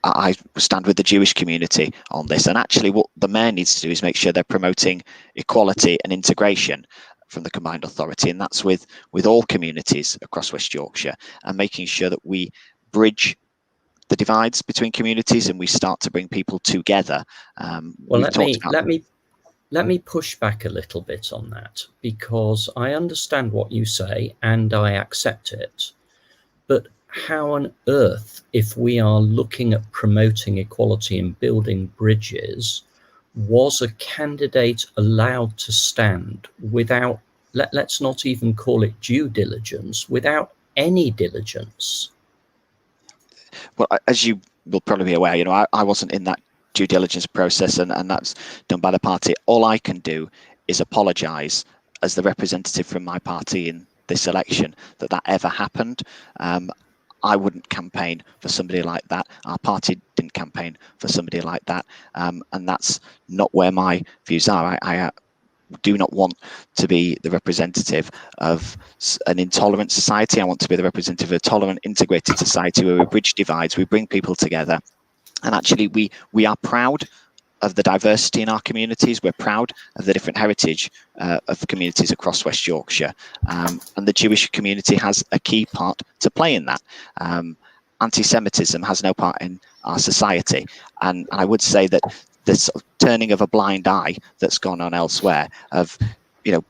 I stand with the Jewish community on this. And actually what the mayor needs to do is make sure they're promoting equality and integration from the combined authority. And that's with all communities across West Yorkshire, and making sure that we bridge the divides between communities and we start to bring people together. Well, let me push back a little bit on that, because I understand what you say and I accept it. But how on earth, if we are looking at promoting equality and building bridges, was a candidate allowed to stand without, let's not even call it due diligence, without any diligence? Well, as you will probably be aware, I wasn't in that due diligence process, and that's done by the party. All I can do is apologise as the representative from my party in this election that ever happened. I wouldn't campaign for somebody like that. Our party didn't campaign for somebody like that. And that's not where my views are. I do not want to be the representative of an intolerant society. I want to be the representative of a tolerant, integrated society where we bridge divides, we bring people together. And actually, we are proud of the diversity in our communities. We're proud of the different heritage of communities across West Yorkshire. And the Jewish community has a key part to play in that. Anti-Semitism has no part in our society. And I would say that this sort of turning of a blind eye that's gone on elsewhere, of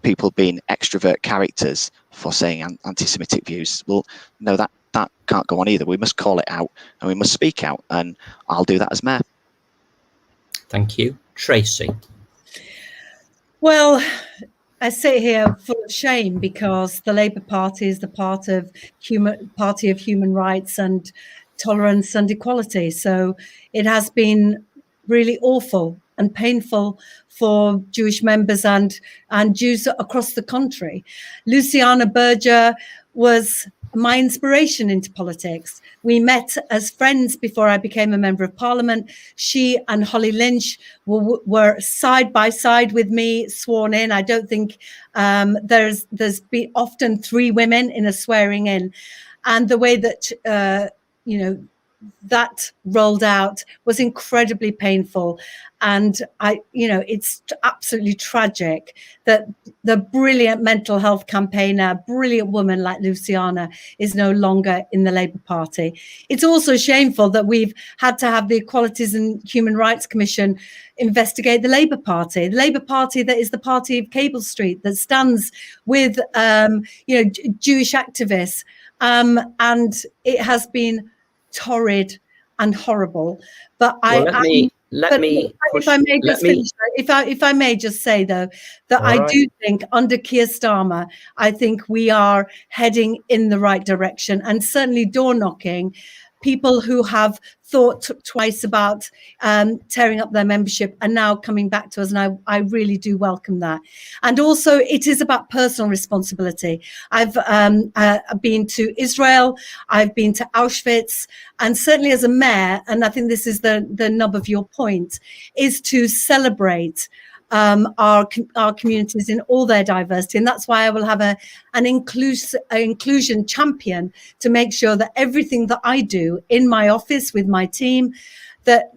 people being extrovert characters for saying anti-Semitic views, well, no, that can't go on either. We must call it out and we must speak out, and I'll do that as mayor. Thank you. Tracy. Well, I sit here full of shame because the Labour Party is the party of human rights and tolerance and equality. So it has been really awful and painful for Jewish members and Jews across the country. Luciana Berger was my inspiration into politics. We met as friends before I became a member of parliament. She and Holly Lynch were side by side with me, sworn in. I don't think there's been often 3 women in a swearing in, and the way that that rolled out was incredibly painful. And it's absolutely tragic that the brilliant mental health campaigner, brilliant woman like Luciana is no longer in the Labour Party. It's also shameful that we've had to have the Equalities and Human Rights Commission investigate the Labour Party that is the party of Cable Street, that stands with, Jewish activists. And it has been torrid and horrible. But if I may just say though that I do think under Keir Starmer, I think we are heading in the right direction, and certainly door knocking people who have thought twice about tearing up their membership are now coming back to us, and I really do welcome that. And also, it is about personal responsibility. I've been to Israel, I've been to Auschwitz, and certainly as a mayor, and I think this is the nub of your point, is to celebrate our communities in all their diversity, and that's why I will have an inclusion champion to make sure that everything that I do in my office with my team that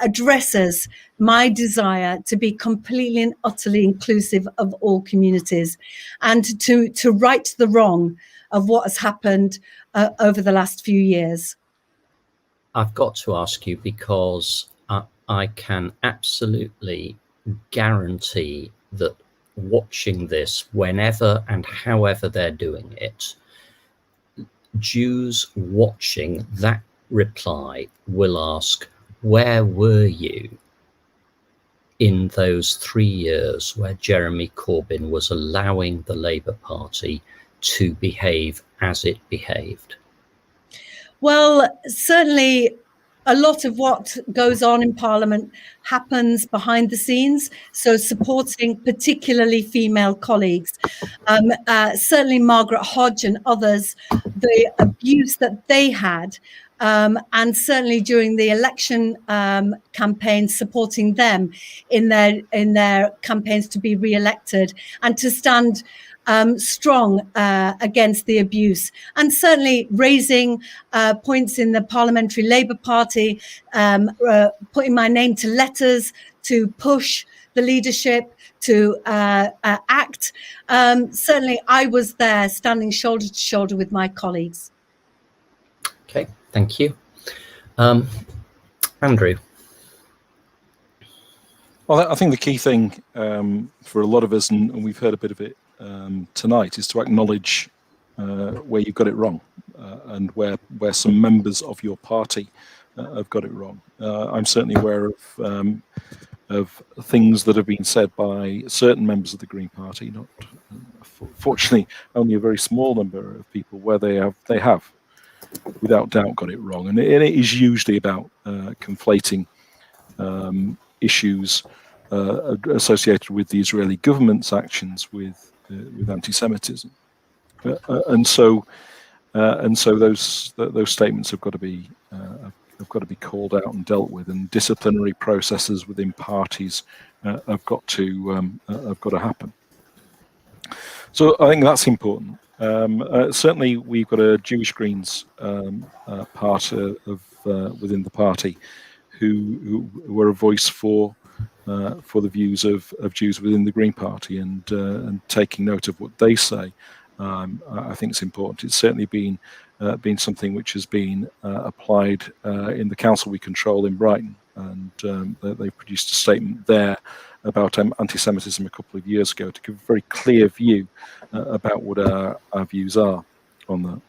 addresses my desire to be completely and utterly inclusive of all communities, and to right the wrong of what has happened over the last few years. I've got to ask you, because I can absolutely guarantee that watching this, whenever and however they're doing it, Jews watching that reply will ask, where were you in those 3 years where Jeremy Corbyn was allowing the Labour Party to behave as it behaved? Well, certainly a lot of what goes on in Parliament happens behind the scenes. So supporting particularly female colleagues, certainly Margaret Hodge and others, the abuse that they had, and certainly during the election campaign, supporting them in their campaigns to be re-elected and to stand strong against the abuse, and certainly raising points in the Parliamentary Labour Party, putting my name to letters to push the leadership to act. Certainly I was there standing shoulder to shoulder with my colleagues. Okay, thank you. Andrew. Well, I think the key thing for a lot of us, and we've heard a bit of it tonight, is to acknowledge where you've got it wrong, and where some members of your party have got it wrong. I'm certainly aware of things that have been said by certain members of the Green Party, not fortunately only a very small number of people, where they have without doubt got it wrong, and it is usually about conflating issues associated with the Israeli government's actions with anti-Semitism, and so those statements have got to be called out and dealt with, and disciplinary processes within parties have got to happen. So I think that's important. Certainly, we've got a Jewish Greens part within the party who were a voice for the views of Jews within the Green Party, and taking note of what they say, I think it's important. It's certainly been something which has been applied in the council we control in Brighton, and they produced a statement there about anti-Semitism a couple of years ago to give a very clear view about what our views are on that.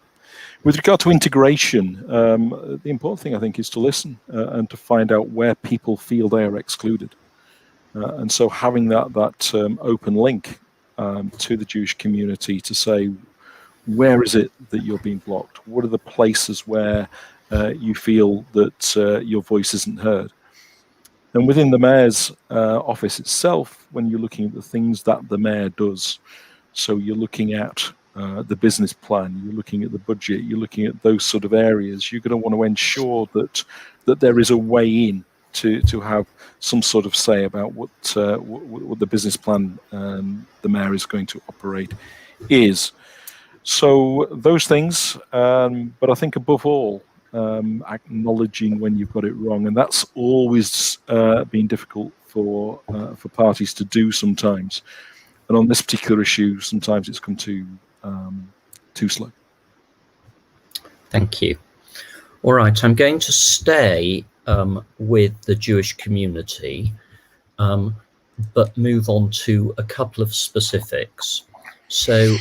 With regard to integration, the important thing, I think, is to listen and to find out where people feel they are excluded. And so having that open link to the Jewish community to say, where is it that you're being blocked? What are the places where you feel that your voice isn't heard? And within the mayor's office itself, when you're looking at the things that the mayor does, so you're looking at the business plan, you're looking at the budget, you're looking at those sort of areas, you're going to want to ensure that there is a way in to have some sort of say about what the business plan the mayor is going to operate is. So those things, but I think above all, acknowledging when you've got it wrong, and that's always been difficult for parties to do sometimes. And on this particular issue, sometimes it's come too slow. Thank you. All right, I'm going to stay with the Jewish community, but move on to a couple of specifics. So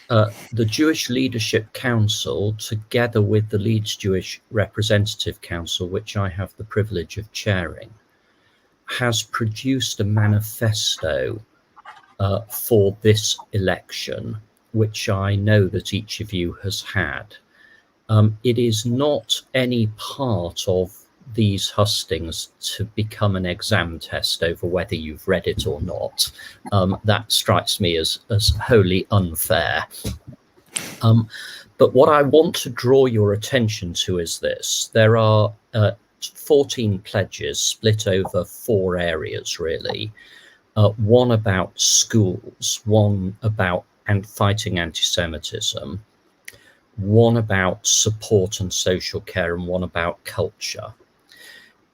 the Jewish Leadership Council, together with the Leeds Jewish Representative Council, which I have the privilege of chairing, has produced a manifesto for this election, which I know that each of you has had. It is not any part of these hustings to become an exam test over whether you've read it or not. That strikes me as wholly unfair. But what I want to draw your attention to is this. There are 14 pledges split over 4 areas, really. One about schools, one about fighting anti-Semitism, one about support and social care, and one about culture.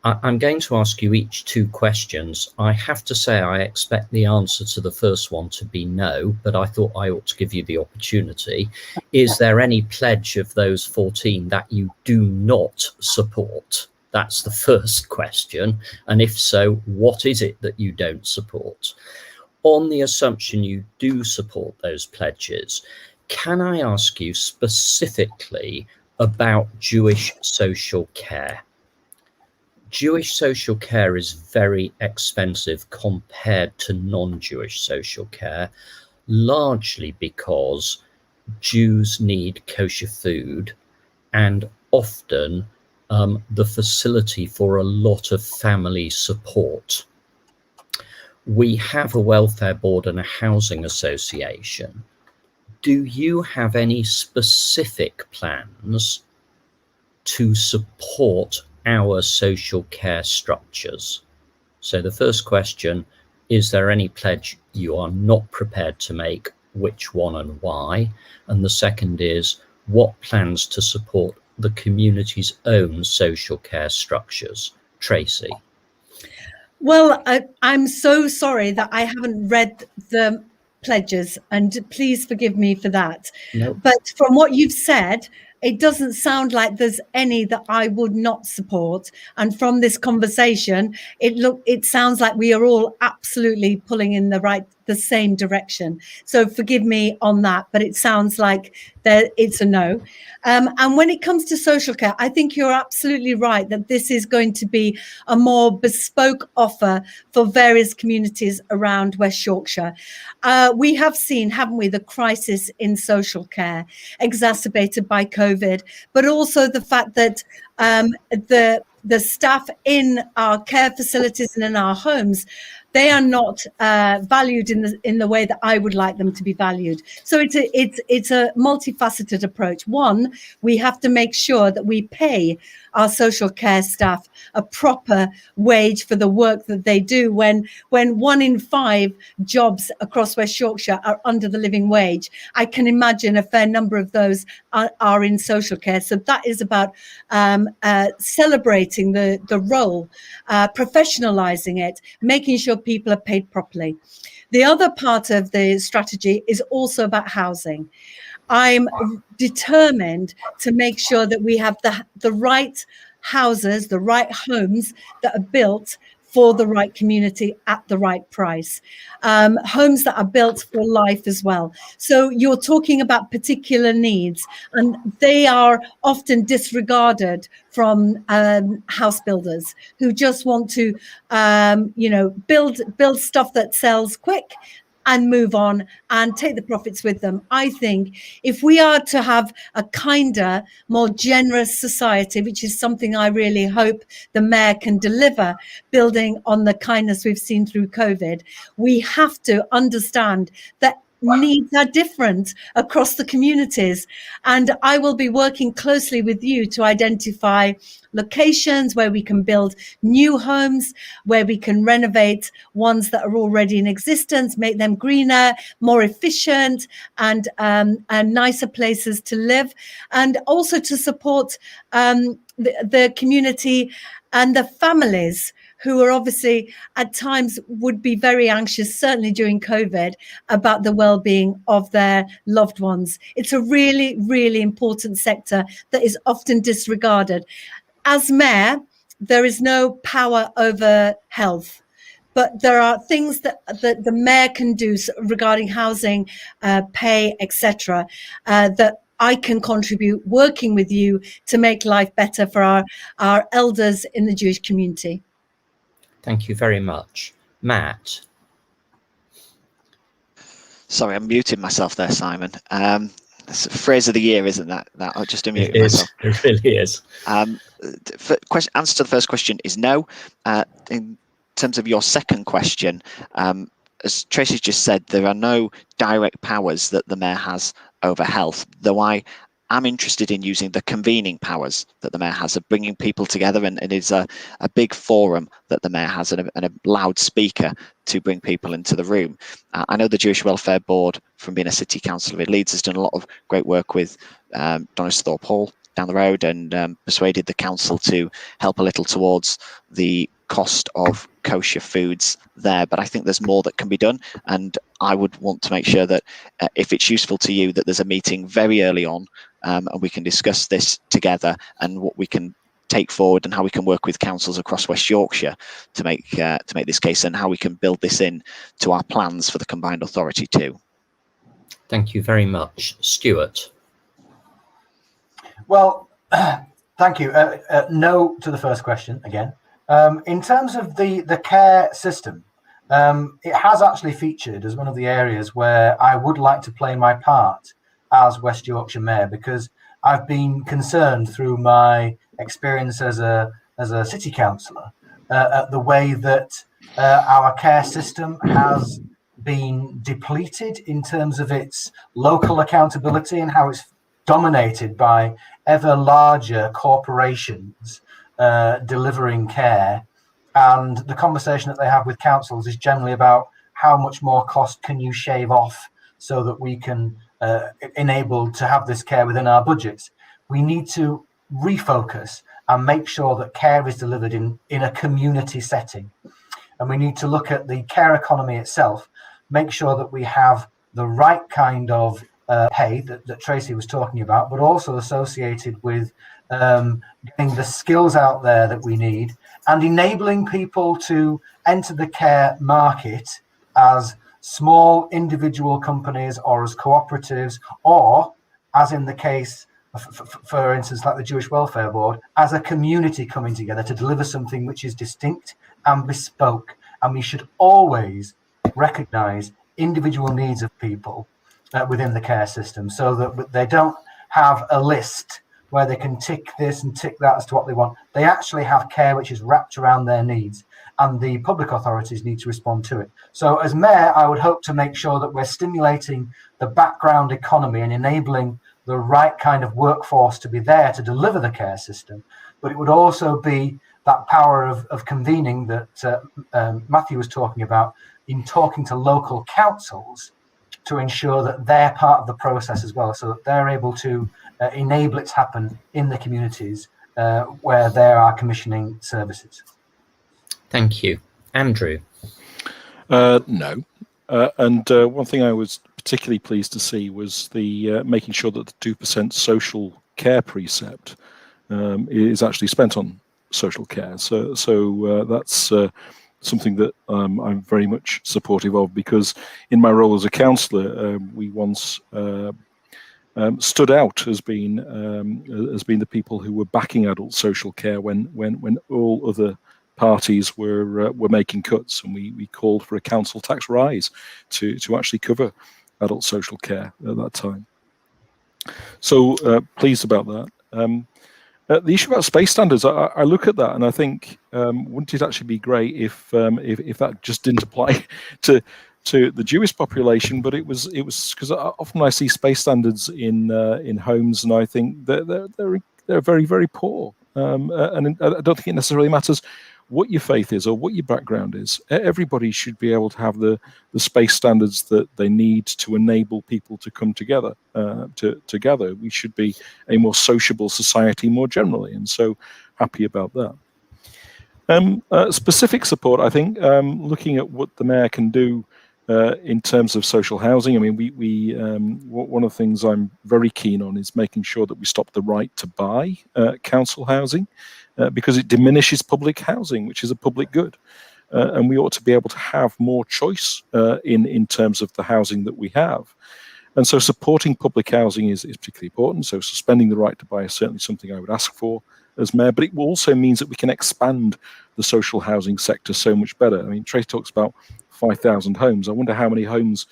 I'm going to ask you each 2 questions. I have to say I expect the answer to the first one to be no, but I thought I ought to give you the opportunity. Is there any pledge of those 14 that you do not support? That's the first question. And if so, what is it that you don't support? On the assumption you do support those pledges, can I ask you specifically about Jewish social care? Jewish social care is very expensive compared to non-Jewish social care, largely because Jews need kosher food and often the facility for a lot of family support. We have a welfare board and a housing association. Do you have any specific plans to support our social care structures? So the first question, is there any pledge you are not prepared to make? Which one and why? And the second is, what plans to support the community's own social care structures? Tracy. Well, I'm so sorry that I haven't read the pledges, and please forgive me for that. No. But from what you've said, it doesn't sound like there's any that I would not support. And from this conversation, it sounds like we are all absolutely pulling in the same direction. So forgive me on that, but it sounds like it's a no. And when it comes to social care, I think you're absolutely right that this is going to be a more bespoke offer for various communities around West Yorkshire. We have seen, haven't we, the crisis in social care exacerbated by COVID, but also the fact that the staff in our care facilities and in our homes, they are not valued in the way that I would like them to be valued. So it's a multifaceted approach. One, we have to make sure that we pay our social care staff a proper wage for the work that they do. When 1 in 5 jobs across West Yorkshire are under the living wage, I can imagine a fair number of those are in social care. So that is about celebrating the role, professionalizing it, making sure people are paid properly. The other part of the strategy is also about housing. I'm determined to make sure that we have the right houses, the right homes that are built for the right community at the right price. Homes that are built for life as well. So you're talking about particular needs, and they are often disregarded from house builders who just want to, build stuff that sells quick and move on and take the profits with them. I think if we are to have a kinder, more generous society, which is something I really hope the mayor can deliver, building on the kindness we've seen through COVID, we have to understand that needs are different across the communities. And I will be working closely with you to identify locations where we can build new homes, where we can renovate ones that are already in existence, make them greener, more efficient, and nicer places to live, and also to support the community and the families who are obviously at times would be very anxious, certainly during COVID, about the well-being of their loved ones. It's a really, really important sector that is often disregarded. As mayor, there is no power over health, but there are things that the mayor can do regarding housing, pay, etc., that I can contribute working with you to make life better for our elders in the Jewish community. Thank you very much. Matt. Sorry, I'm muting myself there, Simon. That's a phrase of the year, isn't that? That I'll just unmute It is. myself. It really is. Answer to the first question is no. In terms of your second question, as Tracy's just said, there are no direct powers that the mayor has over health, though I am interested in using the convening powers that the mayor has of bringing people together, and it is a big forum that the mayor has and a loudspeaker to bring people into the room. I know the Jewish Welfare Board, from being a city councillor in Leeds, has done a lot of great work with Donisthorpe Hall down the road, and persuaded the council to help a little towards the cost of kosher foods there. But I think there's more that can be done, and I would want to make sure that if it's useful to you, that there's a meeting very early on, and we can discuss this together and what we can take forward and how we can work with councils across West Yorkshire to make this case, and how we can build this in to our plans for the combined authority too. Thank you very much. Stewart. Well, thank you. No to the first question again. In terms of the care system, it has actually featured as one of the areas where I would like to play my part as West Yorkshire Mayor, because I've been concerned through my experience as a city councillor at the way that our care system has been depleted in terms of its local accountability, and how it's dominated by ever larger corporations delivering care. And the conversation that they have with councils is generally about how much more cost can you shave off so that we can enable to have this care within our budgets. We need to refocus and make sure that care is delivered in a community setting. And we need to look at the care economy itself, make sure that we have the right kind of pay that Tracy was talking about, but also associated with getting the skills out there that we need, and enabling people to enter the care market as small individual companies or as cooperatives, or as in the case, for instance, like the Jewish Welfare Board, as a community coming together to deliver something which is distinct and bespoke. And we should always recognise individual needs of people within the care system, so that they don't have a list where they can tick this and tick that as to what they want. They actually have care which is wrapped around their needs, and the public authorities need to respond to it. So as Mayor, I would hope to make sure that we're stimulating the background economy and enabling the right kind of workforce to be there to deliver the care system. But it would also be that power of convening that Matthew was talking about, in talking to local councils to ensure that they're part of the process as well, so that they're able to enable it to happen in the communities where they are commissioning services. Thank you. Andrew. No. And one thing I was particularly pleased to see was the making sure that the 2% social care precept is actually spent on social care. So that's something that I'm very much supportive of, because in my role as a councillor, we once stood out as being the people who were backing adult social care when all other parties were making cuts, and we called for a council tax rise to actually cover adult social care at that time. So pleased about that. The issue about space standards, I look at that and I think, wouldn't it actually be great if that just didn't apply to the Jewish population, but it was because often I see space standards in homes and I think they're very, very poor, and I don't think it necessarily matters what your faith is or what your background is. Everybody should be able to have the space standards that they need to enable people to come together. Together, we should be a more sociable society more generally, and so happy about that. Specific support, I think, looking at what the mayor can do in terms of social housing. I mean, one of the things I'm very keen on is making sure that we stop the right to buy council housing, because it diminishes public housing, which is a public good. And we ought to be able to have more choice in terms of the housing that we have. And so supporting public housing is particularly important. So suspending the right to buy is certainly something I would ask for as mayor, but it also means that we can expand the social housing sector so much better. I mean, Tracy talks about 5,000 homes. I wonder how many homes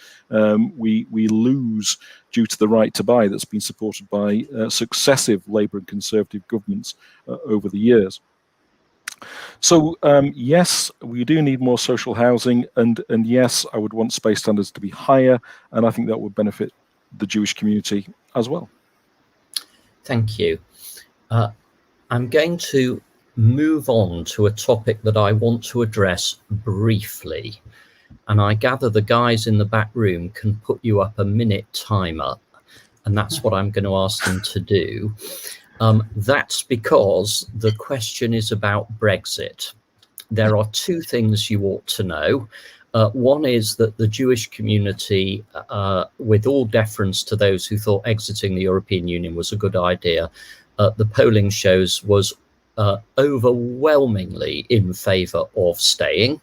we lose due to the right to buy that's been supported by successive Labour and Conservative governments over the years. So yes, we do need more social housing, and yes, I would want space standards to be higher, and I think that would benefit the Jewish community as well. Thank you. I'm going to move on to a topic that I want to address briefly, and I gather the guys in the back room can put you up a minute timer, and that's what I'm going to ask them to do. That's because the question is about Brexit. There are two things you ought to know. One is that the Jewish community, with all deference to those who thought exiting the European Union was a good idea, the polling shows was overwhelmingly in favour of staying.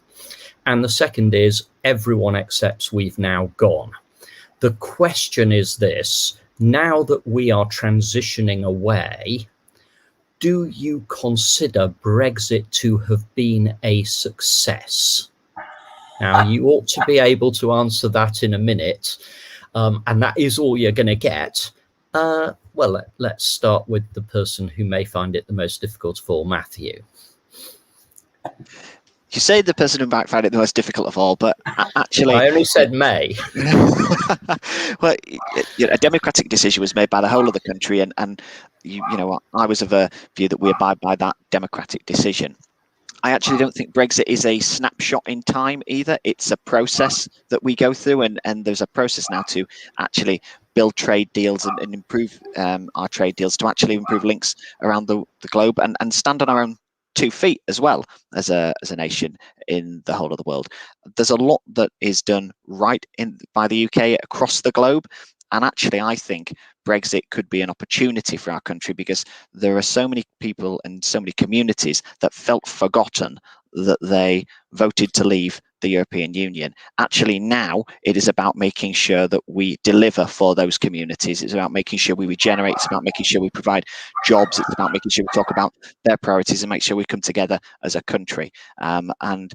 And the second is everyone accepts we've now gone. The question is this: now that we are transitioning away, do you consider Brexit to have been a success? Now, you ought to be able to answer that in a minute, and that is all you're going to get. Well, let's start with the person who may find it the most difficult of all, Matthew. You say the person who might find it the most difficult of all, but actually... I only said may. Well, a democratic decision was made by the whole of the country, and you know what, I was of a view that we abide by that democratic decision. I actually don't think Brexit is a snapshot in time either. It's a process that we go through, and there's a process now to actually build trade deals and improve our trade deals, to actually improve links around the globe and stand on our own 2 feet as well as a nation in the whole of the world. There's a lot that is done right by the UK across the globe, and actually I think Brexit could be an opportunity for our country, because there are so many people and so many communities that felt forgotten that they voted to leave the European Union. Actually, now it is about making sure that we deliver for those communities. It's about making sure we regenerate. It's about making sure we provide jobs. It's about making sure we talk about their priorities and make sure we come together as a country. And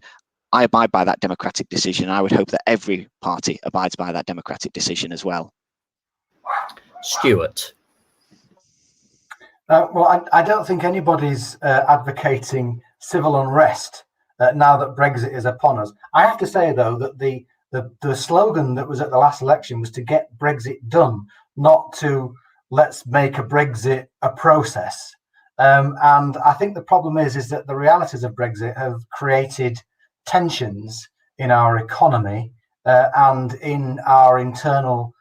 I abide by that democratic decision. I would hope that every party abides by that democratic decision as well. Stewart. Well, I don't think anybody's advocating civil unrest now that Brexit is upon us. I have to say, though, that the slogan that was at the last election was to get Brexit done, not to let's make a Brexit a process. And I think the problem is that the realities of Brexit have created tensions in our economy and in our internal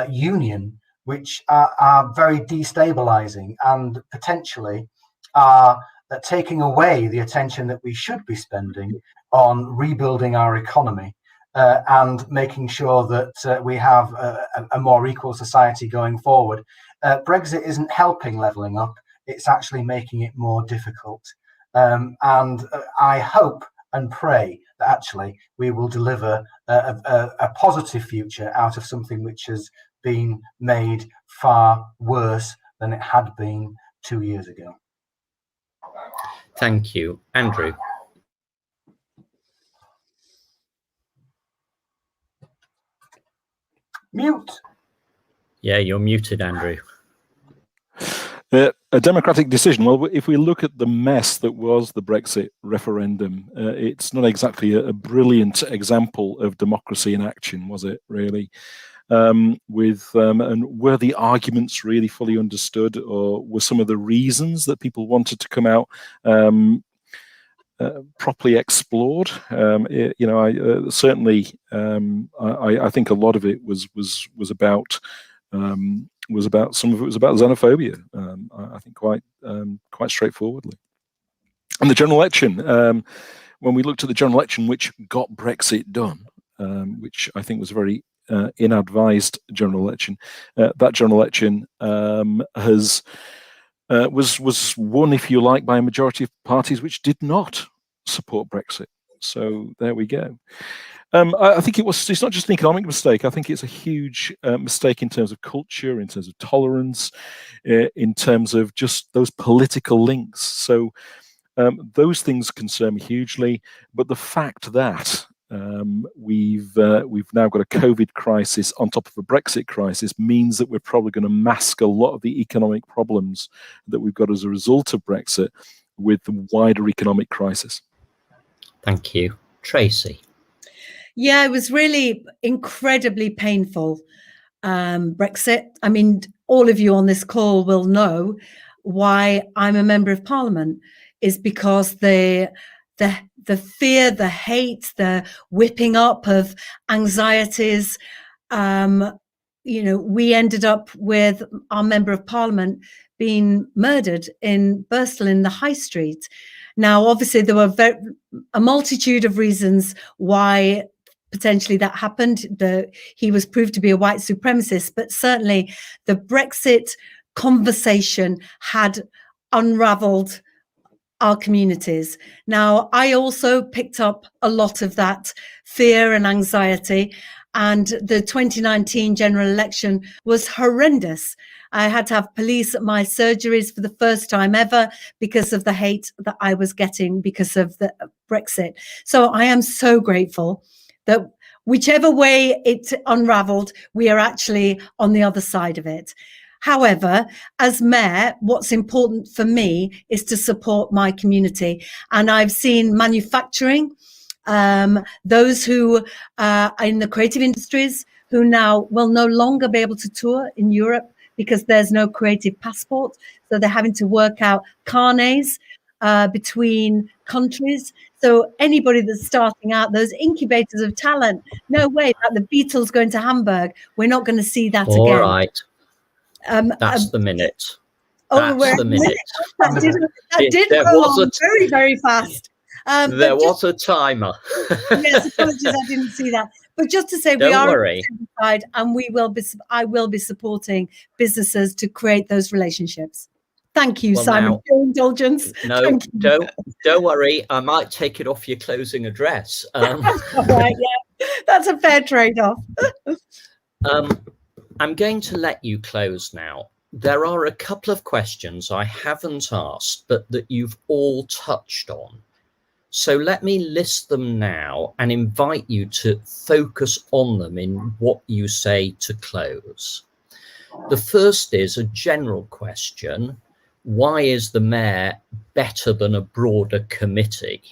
union, which are very destabilizing and potentially are taking away the attention that we should be spending on rebuilding our economy and making sure that we have a more equal society going forward. Brexit isn't helping levelling up, it's actually making it more difficult. And I hope and pray that actually we will deliver a positive future out of something which has been made far worse than it had been 2 years ago. Thank you. Andrew. Mute. Yeah, you're muted, Andrew. A democratic decision. Well, if we look at the mess that was the Brexit referendum, it's not exactly a brilliant example of democracy in action, was it, really? And were the arguments really fully understood, or were some of the reasons that people wanted to come out properly explored? Certainly, I think a lot of it was about some of it was about xenophobia. I think quite straightforwardly. And the general election, when we looked at the general election, which got Brexit done, which I think was a very inadvised general election, that general election was won, if you like, by a majority of parties which did not support Brexit. So there we go. I think it's not just an economic mistake. I think it's a huge mistake in terms of culture, in terms of tolerance, in terms of just those political links. So those things concern me hugely. But the fact that we've now got a COVID crisis on top of a Brexit crisis, means that we're probably going to mask a lot of the economic problems that we've got as a result of Brexit with the wider economic crisis. Thank you. Tracy. Yeah, it was really incredibly painful, Brexit. I mean, all of you on this call will know why I'm a member of Parliament, is because the fear, the hate, the whipping up of anxieties. We ended up with our member of Parliament being murdered in Bristol in the High Street. Now, obviously, there were a multitude of reasons why potentially that happened. He was proved to be a white supremacist, but certainly the Brexit conversation had unraveled our communities. Now, I also picked up a lot of that fear and anxiety, and the 2019 general election was horrendous. I had to have police at my surgeries for the first time ever because of the hate that I was getting because of the Brexit. So I am so grateful that whichever way it unraveled, we are actually on the other side of it. However, as mayor, what's important for me is to support my community. And I've seen manufacturing, those who are in the creative industries, who now will no longer be able to tour in Europe because there's no creative passport. So they're having to work out carnets between countries. So anybody that's starting out, those incubators of talent, no way, like the Beatles going to Hamburg, we're not going to see that again. All right. That's the minute. That's the minute. That did go on very, very fast. There was a timer. Yes, apologies, I didn't see that. But just to say, Don't we are worry. on the side, and I will be supporting businesses to create those relationships. Thank you, Simon, for your indulgence. No, don't worry. I might take it off your closing address. Right, yeah, that's a fair trade-off. I'm going to let you close now. There are a couple of questions I haven't asked, but that you've all touched on. So let me list them now and invite you to focus on them in what you say to close. The first is a general question. Why is the mayor better than a broader committee?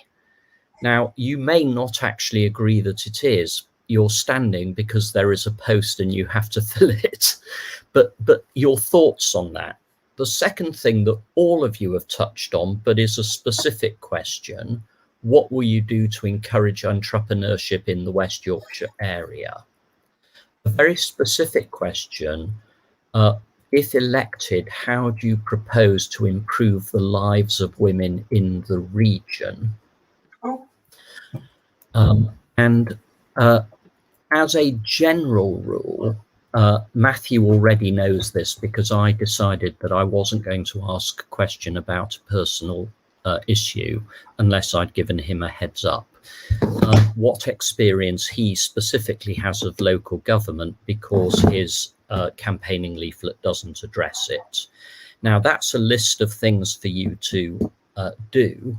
Now, you may not actually agree that it is. You're standing because there is a post and you have to fill it. But your thoughts on that. The second thing that all of you have touched on, but is a specific question, what will you do to encourage entrepreneurship in the West Yorkshire area? A very specific question, if elected, how do you propose to improve the lives of women in the region? As a general rule, Matthew already knows this because I decided that I wasn't going to ask a question about a personal issue unless I'd given him a heads up. What experience he specifically has of local government, because his campaigning leaflet doesn't address it. Now, that's a list of things for you to do.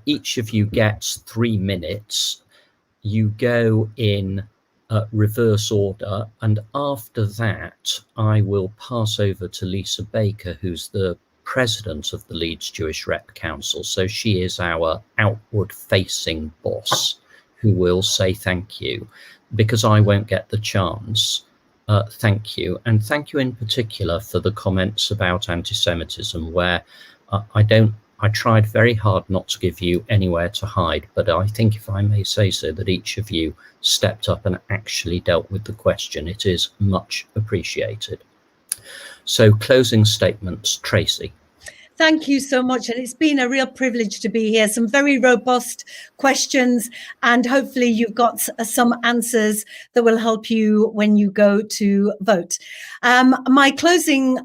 Each of you gets 3 minutes. You go in reverse order, and after that I will pass over to Lisa Baker, who's the president of the Leeds Jewish Rep Council. So she is our outward facing boss who will say thank you, because I won't get the chance. Thank you, and thank you in particular for the comments about anti-Semitism, where I tried very hard not to give you anywhere to hide, but I think, if I may say so, that each of you stepped up and actually dealt with the question. It is much appreciated. So, closing statements, Tracy. Thank you so much. And it's been a real privilege to be here. Some very robust questions, and hopefully you've got some answers that will help you when you go to vote. My closing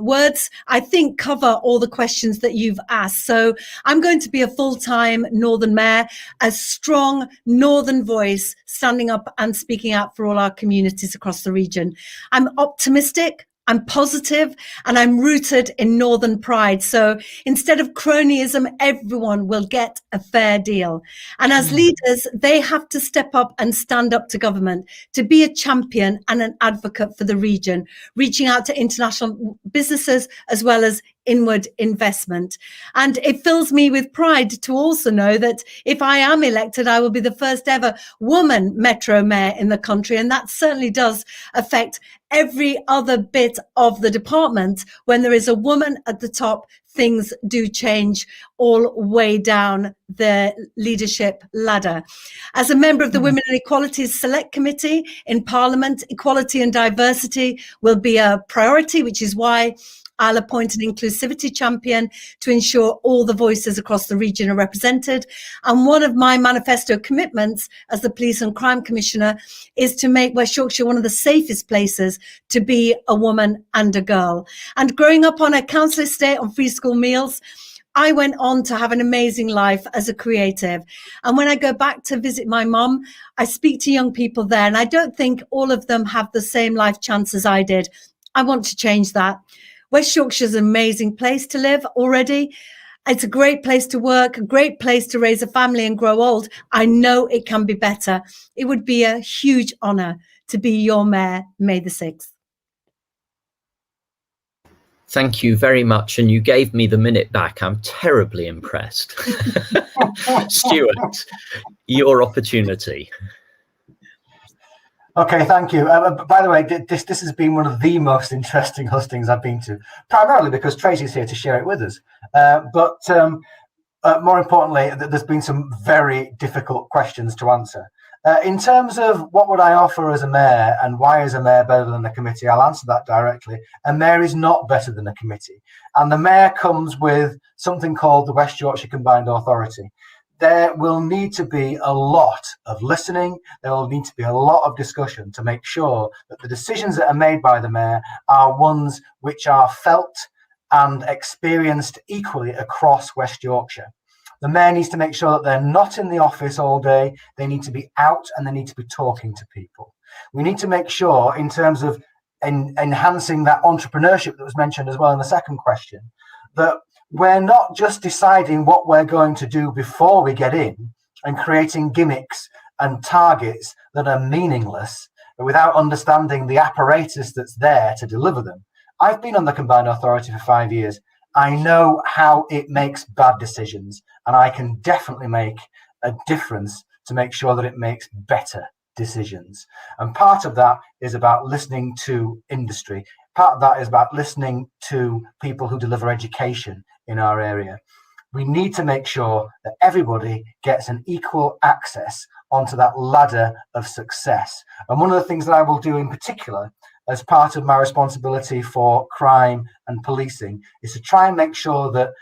words, I think, cover all the questions that you've asked. So I'm going to be a full-time Northern Mayor, a strong Northern voice standing up and speaking out for all our communities across the region. I'm optimistic. I'm positive and I'm rooted in Northern pride. So instead of cronyism, everyone will get a fair deal. And as leaders, they have to step up and stand up to government to be a champion and an advocate for the region, reaching out to international businesses as well as inward investment. And it fills me with pride to also know that if I am elected, I will be the first ever woman Metro Mayor in the country. And that certainly does affect every other bit of the department. When there is a woman at the top, things do change all way down the leadership ladder. As a member of the Women and Equalities Select Committee in Parliament, equality and diversity will be a priority, which is why I'll appoint an inclusivity champion to ensure all the voices across the region are represented. And one of my manifesto commitments as the Police and Crime Commissioner is to make West Yorkshire one of the safest places to be a woman and a girl. And growing up on a council estate on free school meals, I went on to have an amazing life as a creative. And when I go back to visit my mum, I speak to young people there, and I don't think all of them have the same life chance as I did. I want to change that. West Yorkshire is an amazing place to live already. It's a great place to work, a great place to raise a family and grow old. I know it can be better. It would be a huge honour to be your mayor, May the 6th. Thank you very much. And you gave me the minute back. I'm terribly impressed. Stewart, your opportunity. Okay, thank you. By the way, this has been one of the most interesting hustings I've been to, primarily because Tracy's here to share it with us. But more importantly, there's been some very difficult questions to answer. In terms of what would I offer as a mayor and why is a mayor better than a committee, I'll answer that directly. A mayor is not better than a committee. And the mayor comes with something called the West Yorkshire Combined Authority. There will need to be a lot of listening. There will need to be a lot of discussion to make sure that the decisions that are made by the mayor are ones which are felt and experienced equally across West Yorkshire. The mayor needs to make sure that they're not in the office all day. They need to be out and they need to be talking to people. We need to make sure, in terms of enhancing that entrepreneurship that was mentioned as well in the second question, that we're not just deciding what we're going to do before we get in and creating gimmicks and targets that are meaningless without understanding the apparatus that's there to deliver them. I've been on the Combined Authority for 5 years. I know how it makes bad decisions, and I can definitely make a difference to make sure that it makes better decisions. And part of that is about listening to industry. Part of that is about listening to people who deliver education in our area. We need to make sure that everybody gets an equal access onto that ladder of success. And one of the things that I will do in particular as part of my responsibility for crime and policing is to try and make sure that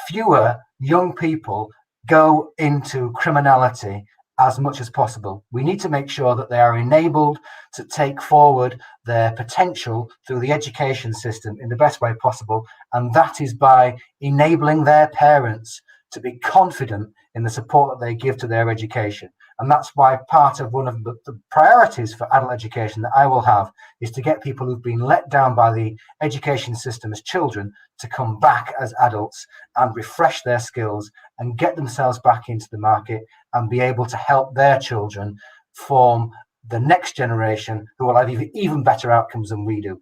fewer young people go into criminality as much as possible. We need to make sure that they are enabled to take forward their potential through the education system in the best way possible. And that is by enabling their parents to be confident in the support that they give to their education. And that's why part of one of the priorities for adult education that I will have is to get people who've been let down by the education system as children to come back as adults and refresh their skills and get themselves back into the market and be able to help their children form the next generation who will have even better outcomes than we do.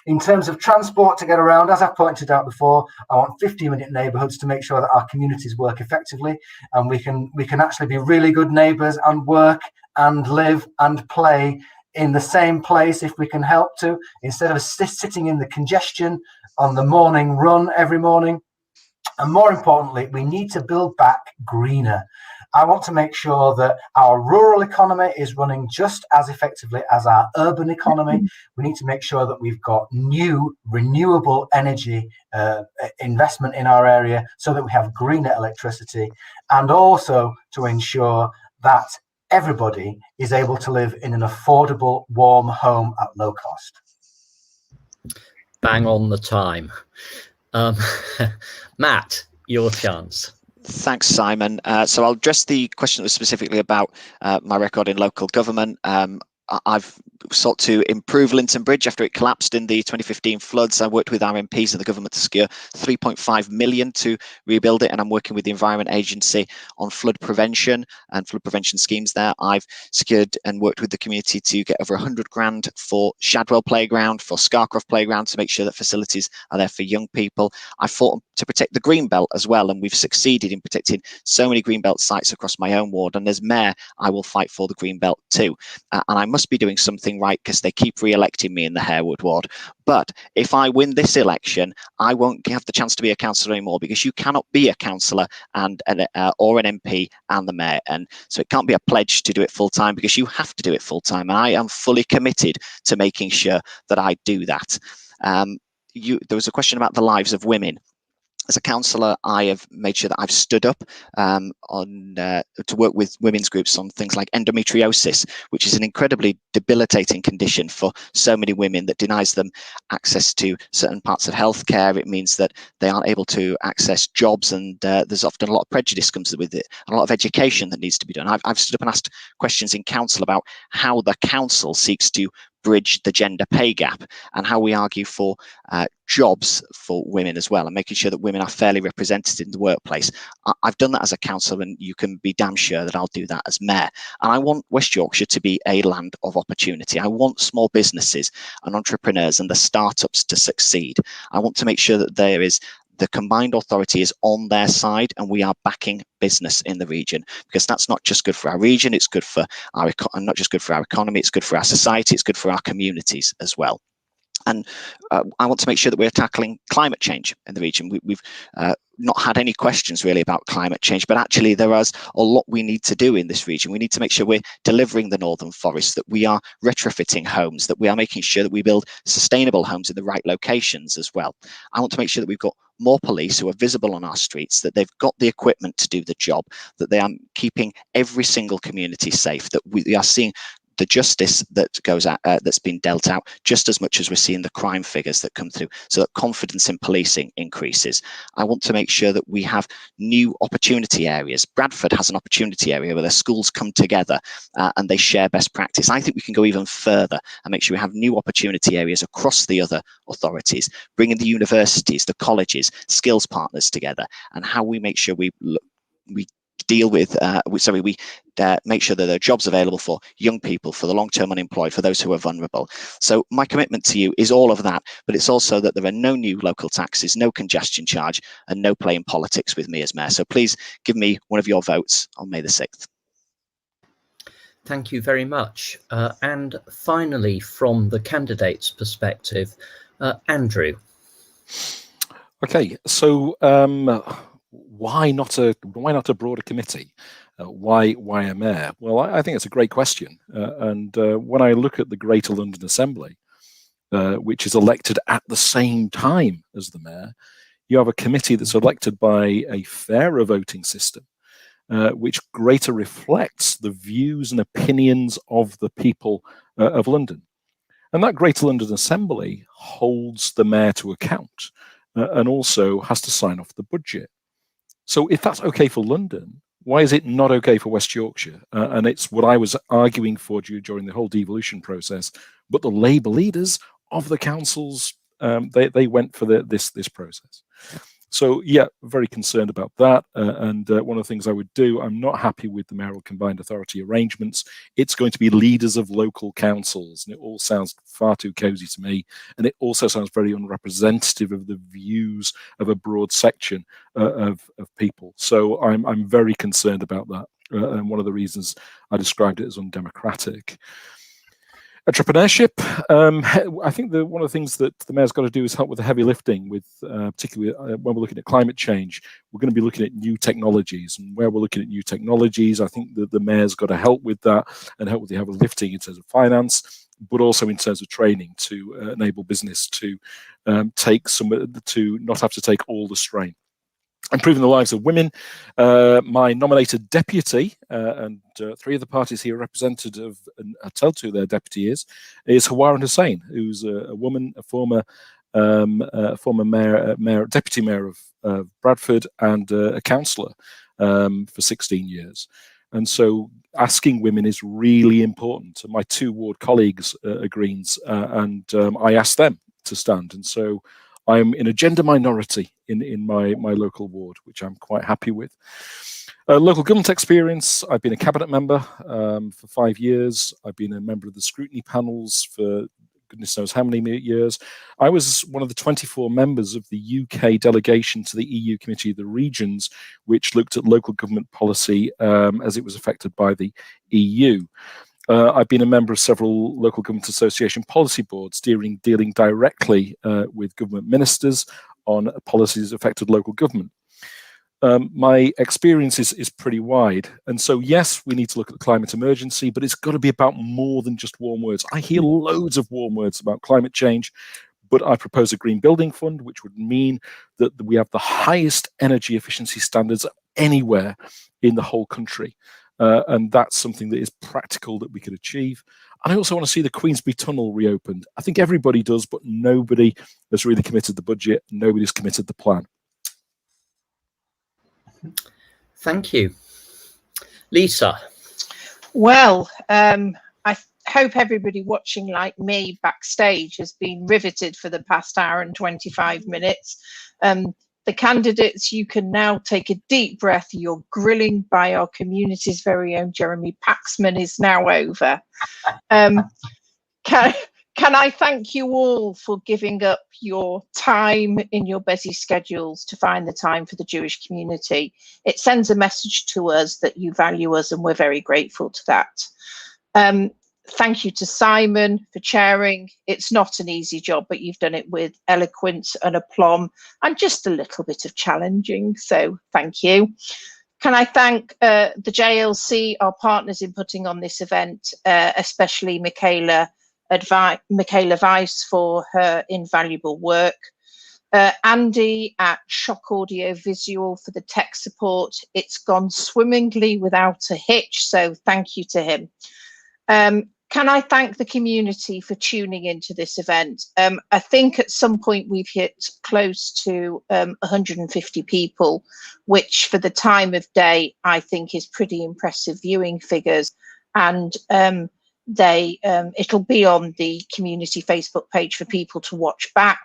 In terms of transport to get around, as I pointed out before, I want 15-minute neighbourhoods to make sure that our communities work effectively and we can actually be really good neighbours and work and live and play in the same place if we can help to, instead of sitting in the congestion on the morning run every morning. And more importantly, we need to build back greener. I want to make sure that our rural economy is running just as effectively as our urban economy. We need to make sure that we've got new renewable energy investment in our area so that we have greener electricity, and also to ensure that everybody is able to live in an affordable, warm home at low cost. Bang on the time. Matt, your chance. Thanks, Simon. So I'll address the question that was specifically about my record in local government. I've sought to improve Linton Bridge after it collapsed in the 2015 floods. I worked with our MPs and the government to secure 3.5 million to rebuild it, and I'm working with the Environment Agency on flood prevention and flood prevention schemes there. I've secured and worked with the community to get over 100 grand for Shadwell Playground, for Scarcroft Playground, to make sure that facilities are there for young people. I fought to protect the Greenbelt as well, and we've succeeded in protecting so many Greenbelt sites across my own ward, and as Mayor, I will fight for the Greenbelt too. And I must be doing something right because they keep re-electing me in the Harewood ward. But if I win this election, I won't have the chance to be a councillor anymore, because you cannot be a councillor and or an MP and the Mayor. And so it can't be a pledge to do it full time, because you have to do it full time. And I am fully committed to making sure that I do that. There was a question about the lives of women. As a councillor, I have made sure that I've stood up to work with women's groups on things like endometriosis, which is an incredibly debilitating condition for so many women that denies them access to certain parts of healthcare. It means that they aren't able to access jobs, and there's often a lot of prejudice comes with it, and a lot of education that needs to be done. I've stood up and asked questions in council about how the council seeks to bridge the gender pay gap, and how we argue for jobs for women as well, and making sure that women are fairly represented in the workplace. I've done that as a councillor, and you can be damn sure that I'll do that as Mayor. And I want West Yorkshire to be a land of opportunity. I want small businesses and entrepreneurs and the startups to succeed. I want to make sure that the combined authority is on their side, and we are backing business in the region, because that's not just good for our region, it's good for not just good for our economy, it's good for our society, it's good for our communities as well. And I want to make sure that we're tackling climate change in the region. We've not had any questions really about climate change, but actually there is a lot we need to do in this region. We need to make sure we're delivering the Northern Forest, that we are retrofitting homes, that we are making sure that we build sustainable homes in the right locations as well. I want to make sure that we've got more police who are visible on our streets, that they've got the equipment to do the job, that they are keeping every single community safe, that we are seeing the justice that goes out, that's been dealt out, just as much as we're seeing the crime figures that come through, so that confidence in policing increases. I want to make sure that we have new opportunity areas. Bradford has an opportunity area where the schools come together and they share best practice. I think we can go even further and make sure we have new opportunity areas across the other authorities, bringing the universities, the colleges, skills partners together, and how we make sure we deal with, make sure that there are jobs available for young people, for the long-term unemployed, for those who are vulnerable. So my commitment to you is all of that, but it's also that there are no new local taxes, no congestion charge, and no play in politics with me as Mayor. So please give me one of your votes on May the 6th. Thank you very much. And finally, from the candidate's perspective, Andrew. Okay, so why not a broader committee? Why a mayor? Well, I think it's a great question. And when I look at the Greater London Assembly, which is elected at the same time as the mayor, you have a committee that's elected by a fairer voting system, which greater reflects the views and opinions of the people of London. And that Greater London Assembly holds the mayor to account and also has to sign off the budget. So if that's okay for London, why is it not okay for West Yorkshire? And it's what I was arguing for during the whole devolution process. But the Labour leaders of the councils, they went for this process. So yeah, very concerned about that. And one of the things I would do, I'm not happy with the mayoral combined authority arrangements. It's going to be leaders of local councils, and it all sounds far too cozy to me. And it also sounds very unrepresentative of the views of a broad section of people. So I'm very concerned about that. And one of the reasons I described it as undemocratic. Entrepreneurship. I think one of the things that the mayor's got to do is help with the heavy lifting, with particularly when we're looking at climate change. We're going to be looking at new technologies, and where we're looking at new technologies, I think that the mayor's got to help with that and help with the heavy lifting in terms of finance, but also in terms of training to enable business to to not have to take all the strain. Improving the lives of women. My nominated deputy, and three of the parties here represented and I tell to their deputy is Hawaran Hussain, who's a woman, a former deputy mayor of Bradford, and a councillor for 16 years. And so asking women is really important. My 2 ward colleagues are Greens, and I asked them to stand. And so I'm in a gender minority in my local ward, which I'm quite happy with. Local government experience, I've been a cabinet member for 5 years. I've been a member of the scrutiny panels for goodness knows how many years. I was one of the 24 members of the UK delegation to the EU Committee of the Regions, which looked at local government policy as it was affected by the EU. I've been a member of several local government association policy boards dealing directly with government ministers on policies that affected local government. My experience is pretty wide. And so, yes, we need to look at the climate emergency, but it's got to be about more than just warm words. I hear loads of warm words about climate change, but I propose a green building fund, which would mean that we have the highest energy efficiency standards anywhere in the whole country. And that's something that is practical that we could achieve. And I also want to see the Queensbury Tunnel reopened. I think everybody does, but nobody has really committed the budget. Nobody's committed the plan. Thank you. Lisa. Well, I hope everybody watching like me backstage has been riveted for the past hour and 25 minutes. The candidates, you can now take a deep breath. Your grilling by our community's very own Jeremy Paxman is now over. Can I thank you all for giving up your time in your busy schedules to find the time for the Jewish community? It sends a message to us that you value us, and we're very grateful to that. Thank you to Simon for chairing. It's not an easy job, but you've done it with eloquence and aplomb and just a little bit of challenging. So thank you. Can I thank the JLC, our partners in putting on this event, especially Michaela Weiss for her invaluable work. Andy at Shock Audio Visual for the tech support. It's gone swimmingly without a hitch, so thank you to him. Can I thank the community for tuning into this event? I think at some point we've hit close to 150 people, which for the time of day, I think is pretty impressive viewing figures. And it'll be on the community Facebook page for people to watch back.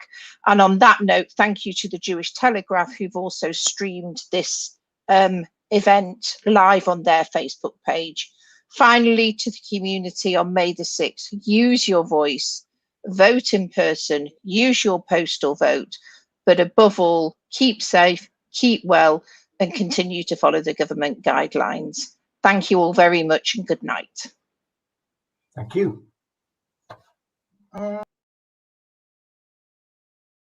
And on that note, thank you to the Jewish Telegraph, who've also streamed this event live on their Facebook page. Finally, to the community on May the 6th, use your voice, vote in person, use your postal vote, but above all, keep safe, keep well, and continue to follow the government guidelines. Thank you all very much and good night. Thank you.